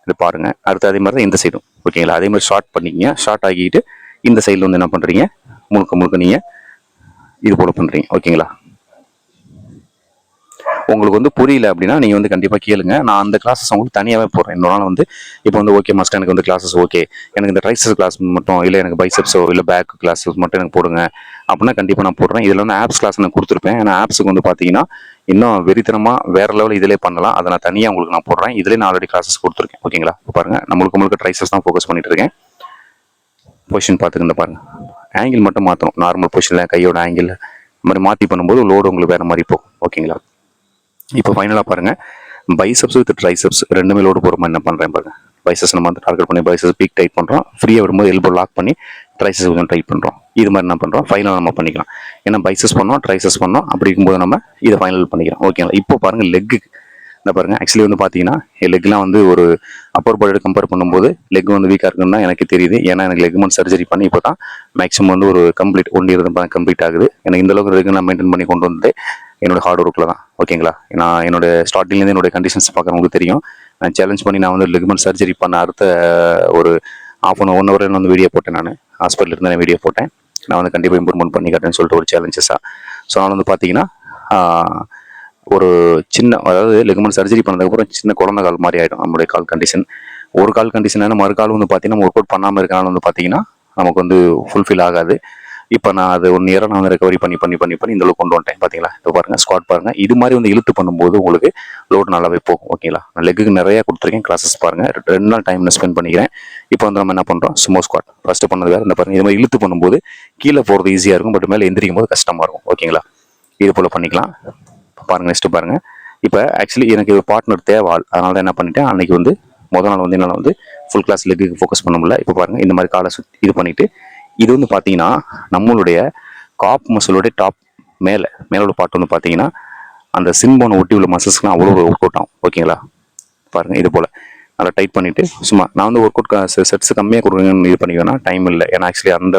இது பாருங்கள். அடுத்து அதே மாதிரி தான் இந்த சைடும் ஓகேங்களா. அதே மாதிரி ஷார்ட் பண்ணிக்கிங்க. ஷார்ட் ஆகிட்டு இந்த சைடில் வந்து என்ன பண்ணுறீங்க முழுக்க நீங்கள் இது போல் பண்ணுறீங்க ஓகேங்களா. உங்களுக்கு வந்து புரியல அப்படின்னா நீங்கள் வந்து கண்டிப்பாக கேளுங்க. நான் அந்த கிளாஸஸ் உங்களுக்கு தனியாகவே போடுறேன். இன்னொரு நாள் வந்து இப்போ வந்து ஓகே மாஸ்டர் எனக்கு வந்து கிளாஸஸ் ஓகே எனக்கு இந்த ட்ரைசஸ் கிளாஸ் மட்டும் இல்லை எனக்கு பைசப்ஸோ இல்லை பேக் கிளாஸஸ் மட்டும் எனக்கு போடுங்க அப்படின்னா கண்டிப்பாக நான் போடுறேன். இதில் வந்து ஆப்ஸ் கிளாஸ் நான் கொடுத்துருப்பேன். ஏன்னா ஆப்ஸுக்கு வந்து பார்த்தீங்கன்னா இன்னும் வெறித்தனமாக வேறு லெவலில் இதிலே பண்ணலாம். அதை நான் தனியாக உங்களுக்கு நான் போடுறேன். இதிலே நான் ஆல்ரெடி கிளாஸஸ் கொடுத்துருக்கேன் ஓகேங்களா. பாருங்கள் நான் முழுக்க ட்ரைசஸ் தான் ஃபோக்கஸ் பண்ணிட்டு இருக்கேன். பொசிஷன் பார்த்துக்கிட்டு பாருங்கள் ஆங்கிள் மட்டும் மாற்றணும். நார்மல் பொசிஷனில் கையோட ஆங்கிள் இந்த மாதிரி மாற்றி பண்ணும்போது லோடு உங்களுக்கு வேறு மாதிரி போகும் ஓகேங்களா. இப்போ ஃபைனலாக பாருங்கள் பைசப்ஸ் வித் ட்ரைசப்ஸ் 2மே லோடு போகிற மாதிரி என்ன பண்ணுறேன் பாருங்கள். பைசப்ஸ் நம்ம வந்து டார்கெட் பண்ணி பைசப்ஸ் பீக் டைட் பண்ணுறோம். ஃப்ரீயாக விடும்போது எல்போ லாக் பண்ணி ட்ரைசஸ் கொஞ்சம் டைட் பண்ணுறோம். இது மாதிரி என்ன பண்ணுறோம் ஃபைனலாக நம்ம பண்ணிக்கலாம். ஏன்னா பைசப்ஸ் பண்ணோம் ட்ரைசஸ் பண்ணோம் அப்படி இருக்கும்போது நம்ம இதை ஃபைனல் பண்ணிக்கலாம் ஓகேங்களா. இப்போ பாருங்கள் லெக்கு இந்த பாருங்கள் ஆக்சுவலி வந்து பார்த்தீங்கன்னா லெக்லாம் வந்து ஒரு அப்பர் பாடியோட கம்பேர் பண்ணும்போது லெக் வந்து வீக்காக இருக்குன்னு தான் எனக்கு தெரியுது. ஏன்னா எனக்கு லெக்மெண்ட் சர்ஜரி பண்ணி இப்போ தான் மேக்ஸிமம் வந்து ஒரு கம்ப்ளீட் 1 இயர் தான் கம்ப்ளீட் ஆகுது. எனக்கு இந்த அளவுக்கு லெக் நான் மெயின்டைன் பண்ணி கொண்டு வந்து என்னோட ஹார்ட் ஒர்க்கில் தான் ஓகேங்களா. நான் என்னோட ஸ்டார்டிங்லேருந்து என்னோட கண்டிஷன்ஸ் பார்க்குறவங்களுக்கு தெரியும். நான் சேலஞ்ச் பண்ணி நான் வந்து லெக்மெண்ட் சர்ஜரி பண்ண அடுத்த ஒரு ½ ஹவர் வந்து வீடியோ போட்டேன். நான் ஹாஸ்பிட்டலில் இருந்து நான் வீடியோ போட்டேன். நான் வந்து கண்டிப்பாக இம்ப்ரூவ்மெண்ட் பண்ணி காட்டேன்னு சொல்லிட்டு ஒரு சேலஞ்சஸாக. ஸோ அதனால் வந்து பார்த்தீங்கன்னா ஒரு சின்ன அதாவது லெக்மெண்ட் சர்ஜரி பண்ணதுக்கப்புறம் சின்ன குழந்தை கால் மாதிரி ஆகிடும் நம்மளுடைய கால் கண்டிஷன். ஒரு கால் கண்டிஷன் மறுகால் வந்து பார்த்தீங்கன்னா ஒர்க் அவுட் பண்ணாமல் இருக்கனால வந்து பார்த்தீங்கன்னா நமக்கு வந்து ஃபுல்ஃபில் ஆகாது. இப்போ நான் அது 1 இயராக நான் வந்து ரெக்கவரி பண்ணி இந்த அளவுக்கு கொண்டு வந்துட்டேன் பார்த்தீங்களா. இப்போ பாருங்கள் ஸ்குவாட் பாருங்கள். இது மாதிரி வந்து இழுத்து பண்ணும்போது உங்களுக்கு லோடு நல்லாவே போகும் ஓகேங்களா. நான் லெக்குக்கு நிறையா கொடுத்துருக்கேன் கிளாஸஸ் பாருங்கள். 2 நாள் டைம் ஸ்பெண்ட் பண்ணிக்கிறேன். இப்போ வந்து நம்ம என்ன பண்ணுறோம் சுமோ ஸ்குவாட் ஃபஸ்ட்டு பண்ணது வேறு. இந்த பாருங்கள் இது மாதிரி இழுத்து பண்ணும்போது கீழே போகிறது ஈஸியாக இருக்கும். பட் மேலே எந்திரிக்கும் போது கஷ்டமாக இருக்கும் ஓகேங்களா. இது போல் பண்ணிக்கலாம். பாருங்கள் நெக்ஸ்ட்டு பாருங்கள் இப்போ ஆக்சுவலி எனக்கு பார்ட்னர் தேவை ஆள், அதனால தான் என்ன பண்ணிட்டேன், அன்னைக்கு வந்து முதல் நாள் வந்து என்னால் வந்து ஃபுல் கிளாஸ் லெக்குக்கு ஃபோக்கஸ் பண்ண முடியல. இப்போ பாருங்கள் இந்த மாதிரி காலை சுற்றி இது பண்ணிவிட்டு, இது வந்து பார்த்தீங்கன்னா நம்மளுடைய காப் மசிலோடைய டாப் மேலோட பார்ட் வந்து பார்த்தீங்கன்னா அந்த சின்போனை ஒட்டி உள்ள மசில்ஸ்க்குலாம் அவ்வளோ ஒரு ஒர்க் அவுட் ஆகும். ஓகேங்களா, பாருங்கள் இது போல் நல்லா டைட் பண்ணிவிட்டு சும்மா நான் வந்து ஒர்க் அவுட் செட்ஸ் கம்மியாக கொடுக்குறேன்னு இது பண்ணிக்குவேன்னா டைம் இல்லை. ஏன்னா ஆக்சுவலி அந்த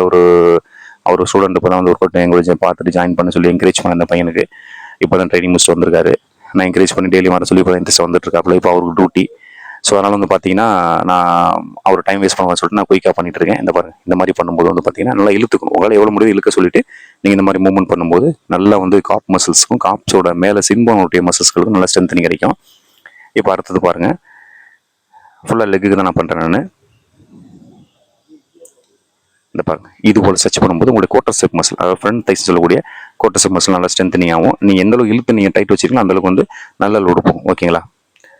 ஒரு ஸ்டூடெண்ட் இப்போ தான் வந்து ஒர்க் அவுட் எங்களுக்கு பார்த்துட்டு ஜாயின் பண்ண சொல்லி என்கரேஜ் பண்ண அந்த பையனுக்கு இப்போ தான் ட்ரைனிங் முடிச்சுட்டு வந்திருக்காரு. நான் என்கரேஜ் பண்ணி டெய்லி வர சொல்லி இப்போ இன்ட்ரெஸ்ட் வந்துட்டு இருக்காப்புல. இப்போ அவருக்கு டியூட்டி. ஸோ அதனால் வந்து பார்த்தீங்கன்னா நான் அவர் டைம் வேஸ்ட் பண்ணுவேன் சொல்லிட்டு நான் குயிக்காக பண்ணிட்டு இருக்கேன். இந்த பாருங்க இந்த மாதிரி பண்ணும்போது வந்து பார்த்தீங்கன்னா நல்லா இழுத்துக்கணும். உங்களால் எவ்வளோ முடிவு இழுக்க சொல்லிட்டு நீங்கள் இந்த மாதிரி மூவ்மெண்ட் பண்ணும்போது நல்லா வந்து காப் மசில்ஸ்க்கும் காப்ஸோட மேலே சின்போனுடைய மசில்ஸ்களுக்கும் நல்லா ஸ்ட்ரென்த்தனிங் கிடைக்கும். இப்போ அடுத்தது பாருங்கள், ஃபுல்லாக லெக்குக்கு தான் நான் பண்ணுறேன். நான் இந்த பாருங்க இது போல் சர்ச் பண்ணும்போது உங்களுக்கு கோட்டர்செப் மசில், அதாவது ஃப்ரண்ட் தைஸ் சொல்லக்கூடிய கோட்டர்செப் மசில் நல்லா ஸ்ட்ரென்த்தனிங் ஆகும். நீங்கள் எந்த அளவுக்கு இழுத்து நீங்கள் டைட் வச்சிருக்கீங்களோ அந்த அளவுக்கு வந்து நல்ல லோடு போகும். ஓகேங்களா,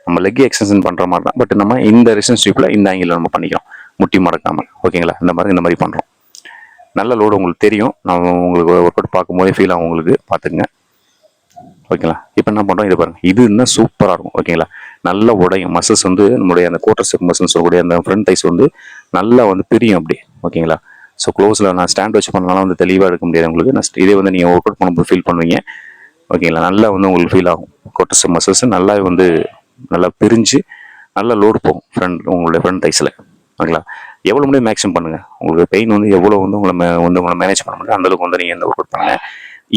நம்ம லெக் எக்ஸ்டென்ஷன் பண்ணுற மாதிரி தான், பட் நம்ம இந்த ரிலேஷன்ஷிப்பில் இந்த ஆங்கிளில் நம்ம பண்ணிக்கிறோம், முட்டி மடக்காமல். ஓகேங்களா, இந்த மாதிரி பண்ணுறோம். நல்ல லோடு உங்களுக்கு தெரியும், நான் உங்களுக்கு ஒர்க் அவுட் பார்க்கும்போதே ஃபீல் ஆகும் உங்களுக்கு, பார்த்துக்குங்க. ஓகேங்களா, இப்போ என்ன பண்ணுறோம், இது பாருங்கள், இது இன்னும் சூப்பராக இருக்கும். ஓகேங்களா, நல்ல உடையும் மசில்ஸ் வந்து நம்மளுடைய அந்த கோட்டர்செப் மசில்ஸ் சொல்லக்கூடிய அந்த ஃப்ரண்ட் தைஸ் வந்து நல்லா வந்து பிரியும் அப்படி. ஓகேங்களா, ஸோ க்ளோஸில் நான் ஸ்டாண்ட் வச்சு பண்ணனால வந்து தெளிவாக எடுக்க முடியாது உங்களுக்கு. நான் இதே வந்து நீங்கள் ஒர்க் அவுட் பண்ணும்போது ஃபீல் பண்ணுவீங்க. ஓகேங்களா, நல்லா வந்து உங்களுக்கு ஃபீல் ஆகும். கோட்டர்செப் மசில்ஸ் நல்லா வந்து நல்லா பிரிஞ்சு நல்லா லோடு போகும் உங்களுடைய ஃப்ரண்ட் தைஸில். ஓகேங்களா, எவ்வளோ முடியும் மேக்ஸிமம் பண்ணுங்கள். உங்களுக்கு பெயின் வந்து எவ்வளோ வந்து உங்களை மேனேஜ் பண்ண முடியும் அந்தளவுக்கு வந்து நீங்கள் இந்த ஒர்க் அவுட் பண்ணுங்கள்.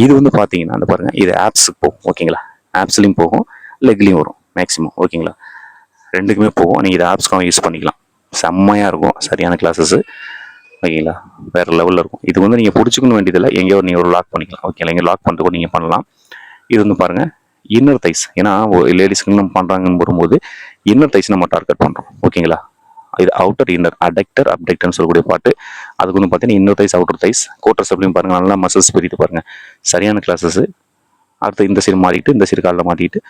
இது வந்து பார்த்தீங்கன்னா அந்த பாருங்கள், இது ஆப்ஸுக்கு போகும். ஓகேங்களா, ஆப்ஸ்லையும் போகும், லெக்லையும் வரும் மேக்ஸிமம். ஓகேங்களா, ரெண்டுக்குமே போகும். நீங்கள் இதை ஆப்ஸ்க்காக யூஸ் பண்ணிக்கலாம். செம்மையாக இருக்கும், சரியான கிளாஸஸ். ஓகேங்களா, வேறு லெவலில் இருக்கும். இது வந்து நீங்கள் பிடிச்சிக்கணும் வேண்டியதில்லை, எங்கேயோ நீங்கள் ஒரு லாக் பண்ணிக்கலாம். ஓகேங்களா, இங்கே லாக் பண்ணிட்டு கூட நீங்கள் பண்ணலாம். இது வந்து பாருங்கள் இன்னர் தைஸ், ஏன்னா லேடிஸ்க்கு நம்ம பண்ணுறாங்கன்னு வரும்போது இன்னர் தைஸ் நம்ம டார்கெட் பண்ணுறோம். ஓகேங்களா, இது அவுட்டர் இன்னர் அடெக்டர் அப்டெக்டர்னு சொல்லக்கூடிய பாட்டு. அதுக்கு வந்து பார்த்தீங்கன்னா இன்னர் தைஸ் அவுட்டர் தைஸ் கோட்டர்ஸ் அப்படின்னு பாருங்கள், நல்லா மசில்ஸ் பெரிட்டு பாருங்கள், சரியான கிளாஸஸ். அடுத்து இந்த சைடு மாட்டிட்டு இந்த சைடு காலில் மாட்டிட்டு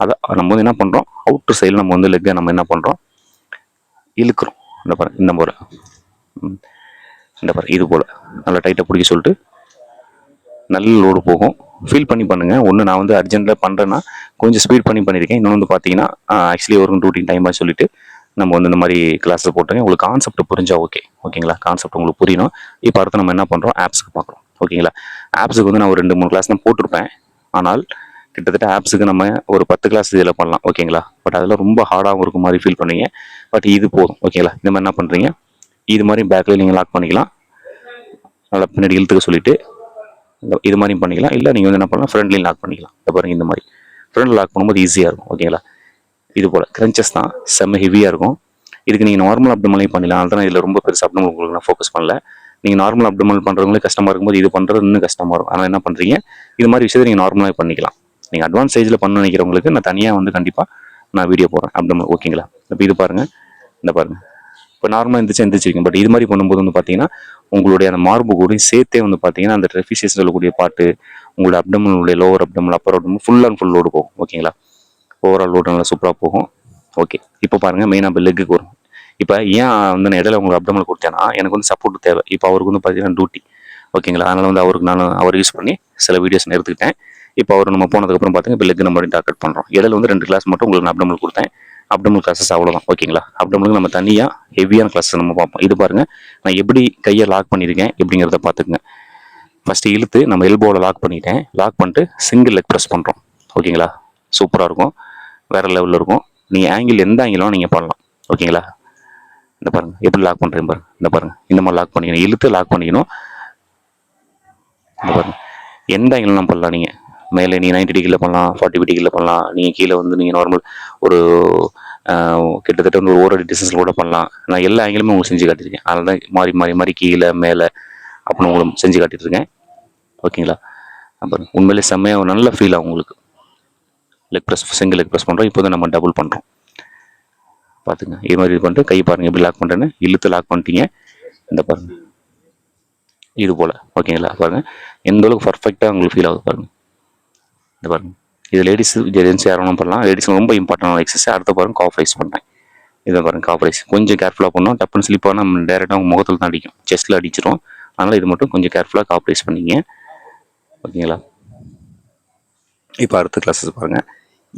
அதை நம்ம வந்து என்ன பண்ணுறோம், அவுட்டர் சைடில் நம்ம வந்து லெக்கை நம்ம என்ன பண்ணுறோம், இழுக்கிறோம். இந்த பாருங்கள் இந்த முறை இந்த பாருங்கள் இது போல் நல்லா டைட்டாக பிடிக்க சொல்லிட்டு நல்ல லோடு போகும். ஃபீல் பண்ணி பண்ணுங்கள். ஒன்று நான் வந்து அர்ஜென்ட்டில் பண்ணுறேன்னா கொஞ்சம் ஸ்பீட் பண்ணியிருக்கேன். இன்னொன்று வந்து பார்த்தீங்கன்னா ஆக்சுவலி ஒரு ரூட்டின் டைமாக சொல்லிட்டு நம்ம வந்து இந்த மாதிரி கிளாஸில் போட்டுருங்க. உங்களுக்கு கான்செப்ட் புரிஞ்சால் ஓகேங்களா, கான்செப்ட் உங்களுக்கு புரியணும். இப்போ அடுத்து நம்ம என்ன பண்ணுறோம், ஆப்ஸுக்கு பார்க்குறோம். ஓகேங்களா, ஆப்ஸுக்கு வந்து நான் ஒரு 2-3 கிளாஸ் தான் போட்டிருப்பேன். ஆனால் கிட்டத்தட்ட ஆப்ஸுக்கு நம்ம ஒரு 10 கிளாஸ் இதில் பண்ணலாம். ஓகேங்களா, பட் அதில் ரொம்ப ஹார்டாகவும் இருக்கும் மாதிரி ஃபீல் பண்ணுவீங்க. பட் இது போதும். ஓகேங்களா, இந்த மாதிரி என்ன பண்ணுறீங்க, இது மாதிரி பேக்கில் நீங்கள் லாக் பண்ணிக்கலாம். நல்லா பின்னாடி இழுத்துக்க சொல்லிவிட்டு இது மாதிரி பண்ணிக்கலாம். இல்லை நீங்கள் வந்து என்ன பண்ணலாம், ஃப்ரண்ட்லையும் லாக் பண்ணிக்கலாம். இந்த பாருங்கள் இந்த மாதிரி ஃப்ரண்ட் லாக் பண்ணும்போது ஈஸியாக இருக்கும். ஓகேங்களா, இது போல் கிரன்ச்சஸ் தான் செம்ம ஹெவியாக இருக்கும். இதுக்கு நீங்கள் நார்மல் அப்டமலையும் பண்ணிடலாம். அதனால் இதில் ரொம்ப பெருசு அப்டமல் உங்களுக்கு நான் ஃபோக்கஸ் பண்ணல. நீங்கள் நார்மல் அப்டமல் பண்ணுறவங்களே கஷ்டமாக இருக்கும்போது இது பண்ணுறது இன்னும் கஷ்டமாக இருக்கும். ஆனால் என்ன பண்ணுறீங்க, இது மாதிரி விஷயத்தை நீங்கள் நார்மலாக பண்ணிக்கலாம். நீங்கள் அட்வான்ஸ் ஸ்டேஜில் பண்ண நினைக்கிறவங்களுக்கு நான் தனியாக வந்து கண்டிப்பாக நான் வீடியோ போடுறேன் அப்டமல். ஓகேங்களா, இப்போ இது பாருங்கள், இந்த பாருங்கள், இப்போ நார்மலாக எந்திரிச்சிருக்கீங்க. பட் இது மாதிரி பண்ணும்போது வந்து பார்த்தீங்கன்னா உங்களுடைய அந்த மார்பு கூடயும் சேர்த்தே வந்து பார்த்தீங்கன்னா அந்த ட்ரெஃபிஷியஸ் சொல்லக்கூடிய பாட்டு உங்களுடைய அப்டமனுடைய lower abdominal upper abdominal full and full load போகும். ஓகேங்களா, ஓவரால் லோடு நல்லா சூப்பராக போகும். ஓகே, இப்போ பாருங்கள் மெயினாக இப்போ லெக்குக்கு வரும். இப்போ ஏன் வந்து நான் இடையில உங்களுக்கு அப்டமல் கொடுத்தேன்னா எனக்கு வந்து சப்போர்ட் தேவை. இப்போ அவருக்கு வந்து பார்த்தீங்கன்னா டியூட்டி. ஓகேங்களா, அதனால் வந்து அவர் யூஸ் பண்ணி சில வீடியோஸ் நான் எடுத்துக்கிட்டேன். இப்போ அவர் நம்ம போனதுக்கப்புறம் பார்த்தீங்கன்னா இப்போ லெக் நம்ம டார்கெட் பண்ணுறோம். இடையில வந்து 2 கிளாஸ் மட்டும் உங்களுக்கு நான் அப்டமல் கொடுத்தேன். அப்டமல் கிளாஸஸ் அவ்வளோதான். ஓகேங்களா, அப்டமலுக்கு நம்ம தனியாக ஹெவியான கிளாஸஸ் நம்ம பார்ப்போம். இது பாருங்கள், நான் எப்படி கையை லாக் பண்ணியிருக்கேன் எப்படிங்கிறத பார்த்துக்குங்க. ஃபஸ்ட்டு இழுத்து நம்ம எல்போவில் லாக் பண்ணிட்டேன். லாக் பண்ணிட்டு சிங்கிள் லெக் ப்ரெஸ் பண்ணுறோம். ஓகேங்களா, சூப்பராக இருக்கும், வேறு லெவலில் இருக்கும். நீங்கள் ஆங்கிள் எந்த ஆங்கிலும் நீங்கள் பண்ணலாம். ஓகேங்களா, இந்த பாருங்கள் எப்படி லாக் பண்ணுறேன் பாருங்கள். இந்த பாருங்கள் இந்த மாதிரி லாக் பண்ணிக்கணும், இழுத்து லாக் பண்ணிக்கணும். இந்த பாருங்கள் எந்த ஆங்கிலும் பண்ணலாம். நீங்கள் மேலே நீங்கள் 90 டிகிரியில் பண்ணலாம், 40 டிகிரியில் பண்ணலாம். நீங்கள் கீழே வந்து நீங்கள் நார்மல் ஒரு கிட்டத்தட்ட வந்து ஒரு அடி டிஸ்டன்ஸில் கூட பண்ணலாம். நான் எல்லா ஆங்கிலுமே உங்களுக்கு செஞ்சு காட்டியிருக்கேன். அதனால தான் மாறி மாறி மாறி கீழே மேலே அப்படின்னு உங்களுக்கு செஞ்சு காட்டிட்டுருக்கேன். ஓகேங்களா, அப்புறம் உண்மையிலே செம்மையாக ஒரு நல்ல ஃபீல் ஆகும் உங்களுக்கு. Leg press single leg press பண்ணுறோம். இப்போ தான் நம்ம டபுள் பண்ணுறோம். பார்த்துங்க இது மாதிரி இது பண்ணிட்டு கை பாருங்கள் எப்படி லாக் பண்ணுறேன்னு. இழுத்து லாக் பண்ணிட்டீங்க. இந்த பாருங்கள் இது போல். ஓகேங்களா, பாருங்கள் எந்த அளவுக்கு பர்ஃபெக்டாக உங்களுக்கு ஃபீல் ஆகுது பாருங்கள். இந்த பாருங்கள் இது லேடிஸ் ஜென்ஸ் யாரும் பண்ணலாம். லேடிஸ் ரொம்ப இம்பார்ட்டன்டான எக்ஸசைஸ். அடுத்த பாருங்கள் காஃப் ரைஸ் பண்ணுறேன். இதை பாருங்கள் காஃப் ரைஸ் கொஞ்சம் கேர்ஃபுல்லாக பண்ணோம். டப்புன்னு ஸ்லிப் ஆனால் நம்ம டேரெக்டாக அவங்க முகத்தில் தான் அடிக்கும், செஸ்ட்டில் அடிச்சிடும். அதனால் இது மட்டும் கொஞ்சம் கேர்ஃபுல்லாக காஃப் ரைஸ் பண்ணிங்க. ஓகேங்களா, இப்போ அடுத்த கிளாஸஸ் பாருங்கள்.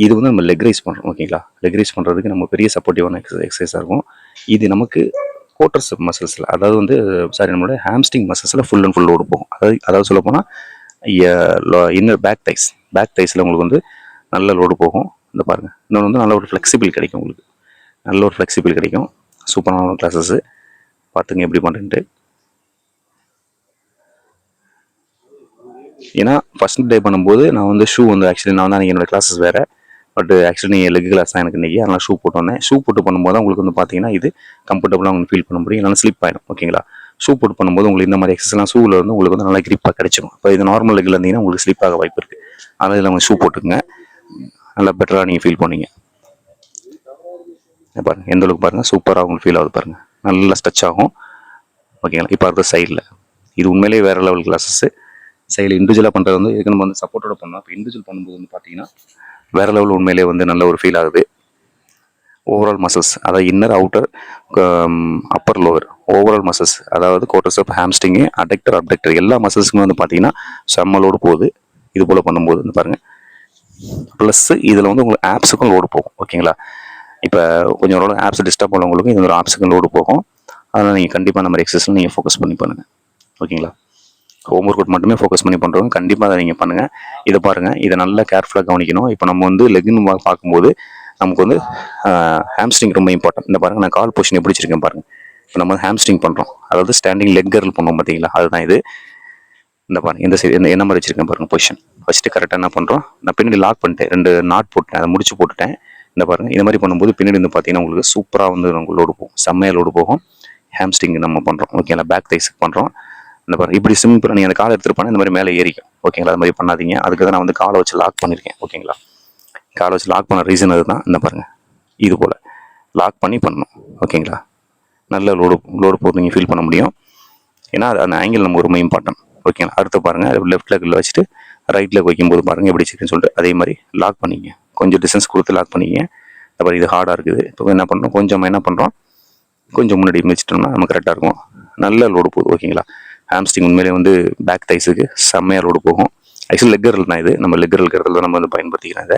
இது வந்து நம்ம லெக் ரைஸ் பண்ணுறோம் ஓகேங்களா. லெக் ரைஸ் பண்ணுறதுக்கு நம்ம பெரிய சப்போர்ட்டிவான எக்ஸசைஸாக இருக்கும். இது நமக்கு கோட்டர்ஸ் மசில்ஸில், அதாவது வந்து நம்மளோட ஹாம்ஸ்ட்ரிங் மசில்ஸில் ஃபுல் அண்ட் ஃபுல் லோடு போகும். அதாவது சொல்ல போனால் இன்னர் பேக் தைஸில் உங்களுக்கு வந்து நல்ல லோடு போகும். இந்த பாருங்கள், இன்னொன்று வந்து நல்ல ஒரு ஃப்ளெக்சிபிள் கிடைக்கும் உங்களுக்கு, நல்ல ஒரு ஃப்ளெக்சிபிள் கிடைக்கும். சூப்பரான கிளாஸஸ்ஸு பார்த்துங்க எப்படி பண்ணுறேன்ட்டு. ஏன்னா ஃபஸ்ட் டே பண்ணும்போது நான் வந்து ஷூ வந்து ஆக்சுவலி நான் தான் என்னோடய கிளாஸஸ் வேறு, பட் ஆக்சுவலி நீங்கள் லெக் கிளாஸ் தான் எனக்கு இன்றைக்கி, அதனால் ஷூ போட்டு வந்தேன். ஷூ போட்டு பண்ணும்போது தான் உங்களுக்கு வந்து பார்த்தீங்கன்னா இது கம்ஃபர்டபுளாக உங்களுக்கு ஃபீல் பண்ண முடியும், இல்லைனா ஸ்லிப் ஆகிடும் ஓகேங்களா. ஷூ போட்டு பண்ணும்போது உங்களுக்கு இந்த மாதிரி எக்ஸஸ்லாம் ஷூவில் வந்து உங்களுக்கு வந்து நல்லா கிரிப்பாக கிடைச்சிடும். இப்போ இது நார்மல் லெக்கில் இருந்தீங்கன்னா உங்களுக்கு ஸ்லிப் ஆக வாய்ப்பு இருக்குது. அதனால் இதில் ஷூ போட்டுக்குங்க, நல்லா பெட்டராக நீங்கள் ஃபீல் பண்ணுவீங்க. பாருங்கள் எந்த அளவுக்கு பாருங்கள், சூப்பராக உங்களுக்கு ஃபீல் ஆகுது பாருங்கள், நல்லா ஸ்ட்ரெச் ஆகும் ஓகேங்களா. இப்போ அடுத்த சைடில் இது உண்மையிலேயே வேறு லெவல் கிளாஸஸ்ஸு. சைடில் இண்டிவிஜுவலாக பண்ணுறது வந்து இதுக்கு நம்ம வந்து சப்போர்ட்டோட பண்ணோம். இப்போ இண்டிவிஜுவல் பண்ணும்போது வந்து பார்த்தீங்கன்னா வேறு லெவல் உண்மையிலே வந்து நல்ல ஒரு ஃபீல் ஆகுது. ஓவரால் மசில்ஸ், அதாவது inner outer upper lower overall muscles, அதாவது கோட்டர்ஸ் ஆஃப் ஹாம்ஸ்ட்ரிங்கு அடக்டர் எல்லா மசில்ஸுமே வந்து பார்த்தீங்கன்னா செம்மலோடு போகுது இது போல் பண்ணும்போது வந்து பாருங்கள். ப்ளஸ்ஸு இதில் வந்து உங்களுக்கு ஆப்ஸுக்கும் லோடு போகும் ஓகேங்களா. இப்போ கொஞ்சம் ஓரளவு ஆப்ஸ் டிஸ்டர்ப் பண்ணவங்களுக்கு இது ஒரு ஆப்ஸுக்கும் லோடு போகும். அதனால் நீங்கள் கண்டிப்பாக அந்த மாதிரி எக்ஸசைஸ் நீங்கள் ஃபோக்கஸ் பண்ணி பண்ணுங்கள் ஓகேங்களா. ஹோம் ஒர்க் அவுட் மட்டுமே ஃபோக்கஸ் பண்ணி பண்ணுறவங்க கண்டிப்பாக அதை நீங்கள் பண்ணுங்கள். இதை பாருங்கள், இதை நல்லா கேர்ஃபுல்லாக கவனிக்கணும். இப்போ நம்ம வந்து லெக்குன்னு பார்க்கும்போது நமக்கு வந்து ஹாம்ஸ்ட்ரிங் ரொம்ப இம்பார்ட்டன்ட். இந்த பாருங்கள், நான் கால் பொசிஷன் எப்படி வச்சிருக்கேன் பாருங்கள். இப்போ நம்ம ஸ்ட்ரிங் பண்ணுறோம், அதாவது ஸ்டாண்டிங் லெக் கர்ல் பண்ணுவோம் பார்த்தீங்களா, அதுதான் இது. இந்த பாருங்கள் இந்த சைடு என்ன மாதிரி வச்சிருக்கேன் பாருங்கள் பொசிஷன் வச்சுட்டு கரெக்டாக என்ன பண்ணுறோம், நான் பின்னாடி லாக் பண்ணிட்டேன், 2 நாட் போட்டேன், அதை முடிச்சு போட்டுட்டேன். இந்த பாருங்கள் இந்த மாதிரி பண்ணும்போது பின்னாடி வந்து பார்த்தீங்கன்னா உங்களுக்கு சூப்பராக வந்து உங்களுக்கு லோடு போகும், செம்மையாக லோடு போகும். ஹாம்ஸ்ட்ரிங் நம்ம பண்ணுறோம் ஓகேங்களா, பேக் தைஸுக்கு பண்ணுறோம். இந்த பாருங்கள் இப்படி சிம்பிளாக நீங்கள் அந்த காலை எடுத்துகிட்டு போனால் இந்த மாதிரி மேலே ஏறிக்கும் ஓகேங்களா. அது மாதிரி பண்ணாதீங்க. அதுக்கு தான் நான் வந்து காலை வச்சு லாக் பண்ணியிருக்கேன் ஓகேங்களா. காலை வச்சு லாக் பண்ண ரீசன் அதுதான். இந்த பாருங்கள் இது போல் லாக் பண்ணி பண்ணணும் ஓகேங்களா. நல்ல லோடு போட்டு நீங்கள் ஃபீல் பண்ண முடியும். ஏன்னா அது அந்த ஆங்கிள் நம்ம ரொம்ப இம்பார்ட்டன்ட் ஓகேங்களா. அடுத்து பாருங்கள் லெஃப்ட் லெக்கில் வச்சுட்டு ரைட் லெக் வைக்கும்போது பாருங்கள் எப்படி இருக்குன்னு சொல்லிட்டு அதே மாதிரி லாக் பண்ணிங்க, கொஞ்சம் டிஸ்டன்ஸ் கொடுத்து லாக் பண்ணிங்க. அப்புறம் இது ஹார்டாக இருக்குது. இப்போ என்ன பண்ணுறோம், கொஞ்சம் என்ன பண்ணுறோம், கொஞ்சம் முன்னாடி வச்சுட்டோம்னா நம்ம கரெக்டாக இருக்கும். நல்ல லோடு போகுது ஓகேங்களா. ஹாம்ஸ்ட்ரிங் உண்மையிலே வந்து பேக் தைஸுக்கு செம்மையாக லோடு போகும். ஆக்சுவலி லெக்கரில் தான் இது, நம்ம லெக்கர் இருக்கிறதுல நம்ம வந்து பயன்படுத்திக்கிறோம்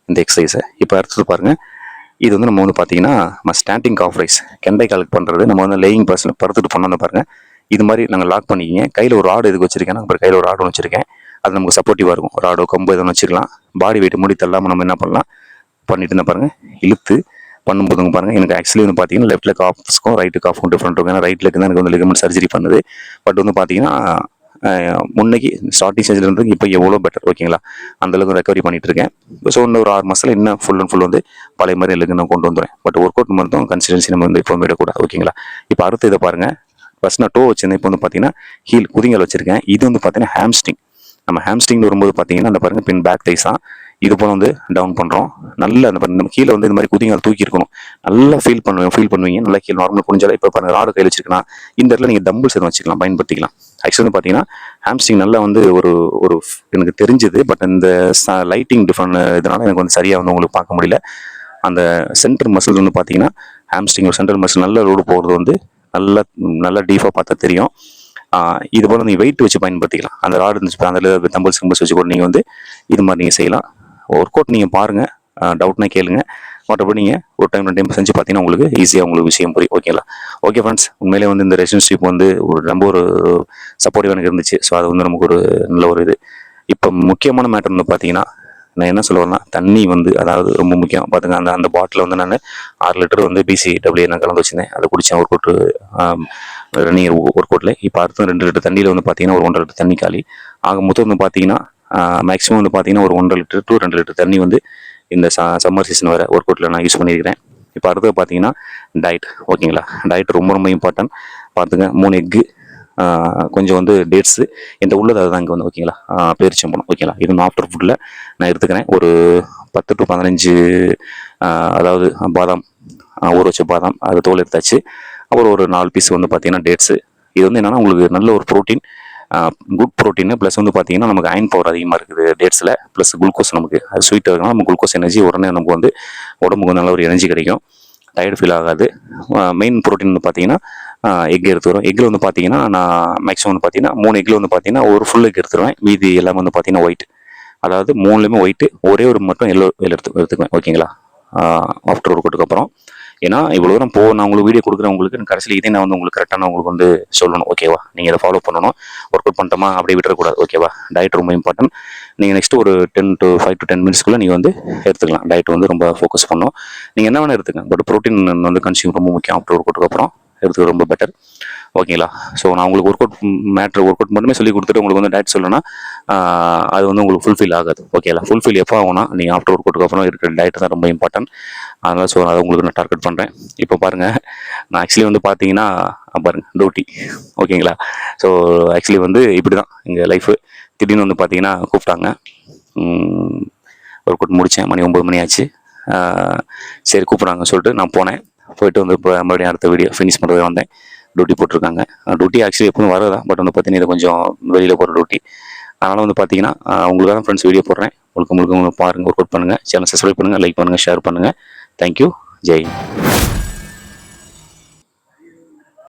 இந்த எக்ஸசைஸை. இப்போ அடுத்தது பாருங்கள், இது வந்து நம்ம வந்து பார்த்தீங்கன்னா நம்ம ஸ்டாண்டிங் காஃப் ரைஸ் கெண்டை காலுக்கு பண்ணுறது. நம்ம வந்து லேயிங் பர்சன் படுத்துட்டு பண்ணோம் பாருங்கள். இது மாதிரி நாங்கள் லாக் பண்ணிக்கிங்க. கையில் ஒரு ராடு எதுக்கு வச்சிருக்கேன், நான் கையில் ஒரு ராடு வச்சிருக்கேன், அது நமக்கு சப்போர்ட்டிவாக இருக்கும். ராடோ கம்பு எதுவும் வச்சுக்கலாம். பாடி வெயிட் மூடி தள்ளாமல் நம்ம என்ன பண்ணலாம் பண்ணிட்டு இருந்தால் பாருங்கள், இழுத்து பண்ணும்போதுங்க பாருங்கள். எனக்கு ஆக்சுவலி வந்து பார்த்தீங்கன்னா லெஃப்ட் லெக் ஆஃப்ஸ்க்கும் ரைட் லெக் ஆஃப்க்கும் டிஃப்ரெண்ட் இருக்கும். ஏன்னா ரைட் லெக் தான் எனக்கு வந்து லிகமெண்ட் சர்ஜரி பண்ணுது. பட் வந்து பார்த்தீங்கன்னா முன்னைக்கு ஸ்டார்டிங் ஸ்டேஜில் இருந்து இப்போ எவ்வளோ பெட்டர் ஓகேங்களா. அந்தளவுக்கு ரெக்கவரி பண்ணிட்டு இருக்கேன். ஸோ இன்னும் ஒரு 6 மாதத்தில் இன்னும் ஃபுல் அண்ட் ஃபுல் வந்து பழைய மாதிரி லெக் நான் கொண்டு வந்துடுறேன். பட் ஒர்க் அவுட் மட்டும் கன்சிஸ்டன்சி நம்ம வந்து இப்போ விடக்கூடாது ஓகேங்களா. இப்போ அடுத்து இதை பாருங்கள், ஃபர்ஸ்ட் நான் டோ வச்சிருந்தேன், இப்போ வந்து பார்த்தீங்கன்னா ஹீல் குதிங்கால் வச்சிருக்கேன். இது வந்து பார்த்தீங்கன்னா ஹாம்ஸ்ட்ரிங். நம்ம ஹாம்ஸ்ட்ரிங் வரும்போது பார்த்தீங்கன்னா அந்த பாருங்கள் பின் பேக் தைஸ் தான் இது போல் வந்து டவுன் பண்ணுறோம். நல்ல அந்த நம்ம கீழே வந்து இந்த மாதிரி குதிங்கால் தூக்கி இருக்கணும், நல்லா ஃபீல் பண்ணுவீங்க. நல்லா கீழே நார்மல் குனிஞ்சாலே இப்போ பாருங்கள் ராடு கையில் வச்சிருக்கலாம். இந்த இடத்துல நீங்கள் டம்பிள்ஸ் எதுவும் வச்சுக்கலாம், பயன்படுத்திக்கலாம். ஆக்சுவலி வந்து பார்த்தீங்கன்னா ஹாம்ஸ்ட்ரிங் நல்லா வந்து ஒரு எனக்கு தெரிஞ்சது. பட் இந்த லைட்டிங் டிஃப்ரெண்ட் இதனால எனக்கு வந்து சரியாக வந்து உங்களுக்கு பார்க்க முடியல. அந்த சென்டர் மசில் வந்து பார்த்தீங்கன்னா ஹாம்ஸ்ட்ரிங் ஒரு சென்ட்ரல் மசில் நல்ல லோடு போகிறது வந்து நல்லா டீஃபாக பார்த்தா தெரியும். இது போல் நீங்கள் வெயிட் வச்சு பயன்படுத்திக்கலாம். அந்த ராடு இருந்துச்சு, அந்த தம்பிள்ஸ் வச்சு கூட நீங்கள் வந்து இது மாதிரி நீங்கள் செய்யலாம். ஒர்க் அவுட் நீங்கள் பாருங்கள், டவுட்னா கேளுங்க. மற்றபடி நீங்கள் ஒரு டைம் 2 டைம் செஞ்சு பார்த்தீங்கன்னா உங்களுக்கு ஈஸியாக உங்களுக்கு விஷயம் புரியும் ஓகேங்களா. ஓகே ஃப்ரெண்ட்ஸ், உண்மையிலே வந்து இந்த ரிலேஷன்ஷிப் வந்து ரொம்ப ஒரு சப்போர்ட்டிவ் எனக்கு இருந்துச்சு. ஸோ அது வந்து நமக்கு ஒரு நல்ல ஒரு இது. இப்போ முக்கியமான மேட்டர் வந்து பார்த்தீங்கன்னா நான் என்ன சொல்லுவேன்னா, தண்ணி வந்து அதாவது ரொம்ப முக்கியம் பார்த்துங்க. அந்த பாட்டில் வந்து நான் 6 லிட்டர் வந்து BCAA நான் கலந்து வச்சுருந்தேன், அதை குடித்தேன் ஒர்க் அவுட் ரன்னிங் ஒர்க் அவுட்டில். இப்போ அடுத்து 2 லிட்டர் தண்ணியில் வந்து பார்த்தீங்கன்னா ஒரு 1.5 லிட்டர் தண்ணி காலி ஆக மொத்தம் வந்து பார்த்தீங்கன்னா மேக்ஸிமம் வந்து பார்த்தீங்கன்னா ஒரு 1.5 லிட்டர் to 2 லிட்டர் தண்ணி வந்து இந்த சம்மர் சீசன் வர ஒர்க் அவுட்டில் நான் யூஸ் பண்ணியிருக்கிறேன். இப்போ அடுத்தது பார்த்தீங்கன்னா டயட் ஓகேங்களா. டயட் ரொம்ப ரொம்ப இம்பார்ட்டன்ட் பார்த்துங்க. 3 எக்கு, கொஞ்சம் வந்து டேட்ஸு, இந்த உள்ளது அதுதான் இங்கே வந்து ஓகேங்களா. பேரிச்சம்பழம் ஓகேங்களா. இது ஆஃப்டர் ஃபுட்டில் நான் எடுத்துக்கிறேன். ஒரு 10 to 15 அதாவது பாதாம், ஊற வச்ச பாதாம், அது தோல் எடுத்தாச்சு. அப்புறம் ஒரு 4 பீஸ் வந்து பார்த்தீங்கன்னா டேட்ஸு. இது வந்து என்னென்னா உங்களுக்கு நல்ல ஒரு ப்ரோட்டீன், குட் ப்ரோட்டீன், ப்ளஸ் வந்து பார்த்தீங்கன்னா நமக்கு அயன் பவர் அதிகமாக இருக்குது டேட்ஸில். ப்ளஸ் குளுக்கோஸ், நமக்கு அது ஸ்வீட்டாக இருக்கணும், நம்ம குளுக்கோஸ் எனர்ஜி உடனே நமக்கு வந்து உடம்புக்கு நல்ல ஒரு எனர்ஜி கிடைக்கும், டயர்டு ஃபீல் ஆகாது. மெயின் ப்ரோட்டீன் வந்து பார்த்தீங்கன்னா எக் எடுத்துக்கிறோம். எக்கில் வந்து பார்த்தீங்கன்னா நான் மேக்ஸிமம் வந்து பார்த்தீங்கன்னா 3 எக்கில் வந்து பார்த்தீங்கன்னா ஒரு ஃபுல் எக் எடுத்துருவேன். மீதி எல்லாமே வந்து பார்த்தீங்கன்னா அதாவது 3லேயுமே ஒயிட்டு, ஒரே ஒரு மட்டும் எல்லோ எடுத்துக்குவேன். ஓகேங்களா? ஆஃப்டர் ஒர்க் அவுட்டுக்கு அப்புறம். ஏன்னா இவ்வளோ தூரம் நான் உங்களுக்கு வீடியோ கொடுக்குறேன் உங்களுக்கு கடைசியில் இதே நான் வந்து உங்களுக்கு கரெக்டான உங்களுக்கு வந்து சொல்லணும். ஓகேவா? நீங்கள் இதை ஃபாலோ பண்ணணும். ஒர்க் அவுட் பண்ணிட்டோமா அப்படியே விட்டுறக்கூடாது. ஓகேவா? டயட் ரொம்ப இம்பார்ட்டன்ட். நீங்கள் நெக்ஸ்ட் ஒரு 5 to 10 மினிட்ஸ்க்குள்ளே நீங்கள் வந்து எடுத்துக்கலாம். டயட் வந்து ரொம்ப ஃபோக்கஸ் பண்ணணும். நீங்கள் என்ன வேணால் எடுத்துங்க, பட் ப்ரோட்டீன் வந்து கன்சியூம் ரொம்ப முக்கியம். ஆஃப்டர் ஒர்க் அவுட்டுக்கு அப்புறம் எடுத்துக்க ரொம்ப பெட்டர். ஓகேங்களா? ஸோ நான் உங்களுக்கு ஒர்க் அவுட் மட்டுமே சொல்லி கொடுத்துட்டு உங்களுக்கு வந்து டயட் சொல்லணும்னா அது வந்து உங்களுக்கு ஃபுல்ஃபில் ஆகாது. ஓகேங்களா? ஃபுல்ஃபில் எப்போ ஆகும்னா நீங்கள் ஆஃப்டர் ஒர்க் அவுட்டுக்கு அப்புறம் இருக்கிற டயட் தான் ரொம்ப இம்பார்ட்டன்ட். அதனால் ஸோ அதை உங்களுக்கு நான் டார்கெட் பண்ணுறேன். இப்போ பாருங்கள், நான் ஆக்சுவலி வந்து பார்த்தீங்கன்னா பாருங்கள் டியூட்டி. ஓகேங்களா? ஸோ ஆக்சுவலி வந்து இப்படி தான் எங்கள் லைஃபு. திடீர்னு வந்து பார்த்தீங்கன்னா கூப்பிட்டாங்க. ஒர்க் அவுட் முடித்தேன். மணி 9 மணி ஆச்சு. சரி கூப்பிட்றாங்கன்னு சொல்லிட்டு நான் போனேன். போயிட்டு வந்து இப்போ மறுபடியும் அடுத்த வீடியோ ஃபினிஷ் பண்ணுறதே வந்தேன். டியூட்டி போட்டிருக்காங்க. டியூட்டி ஆக்சுவலி எப்பவும் வரதான், பட் வந்து பார்த்தீங்கன்னா இது கொஞ்சம் வெளியில் போகிற டியூட்டி. அதனால் வந்து பார்த்தீங்கன்னா உங்களுக்காக தான் ஃப்ரெண்ட்ஸ் வீடியோ போடுறேன். முழுக்க பாருங்கள், ஒர்க் அவுட் பண்ணுங்கள். சேனல் சப்ஸ்கிரைப் பண்ணுங்கள், லைக் பண்ணுங்கள், ஷேர் பண்ணுங்கள். தேங்க்யூ. ஜெய்.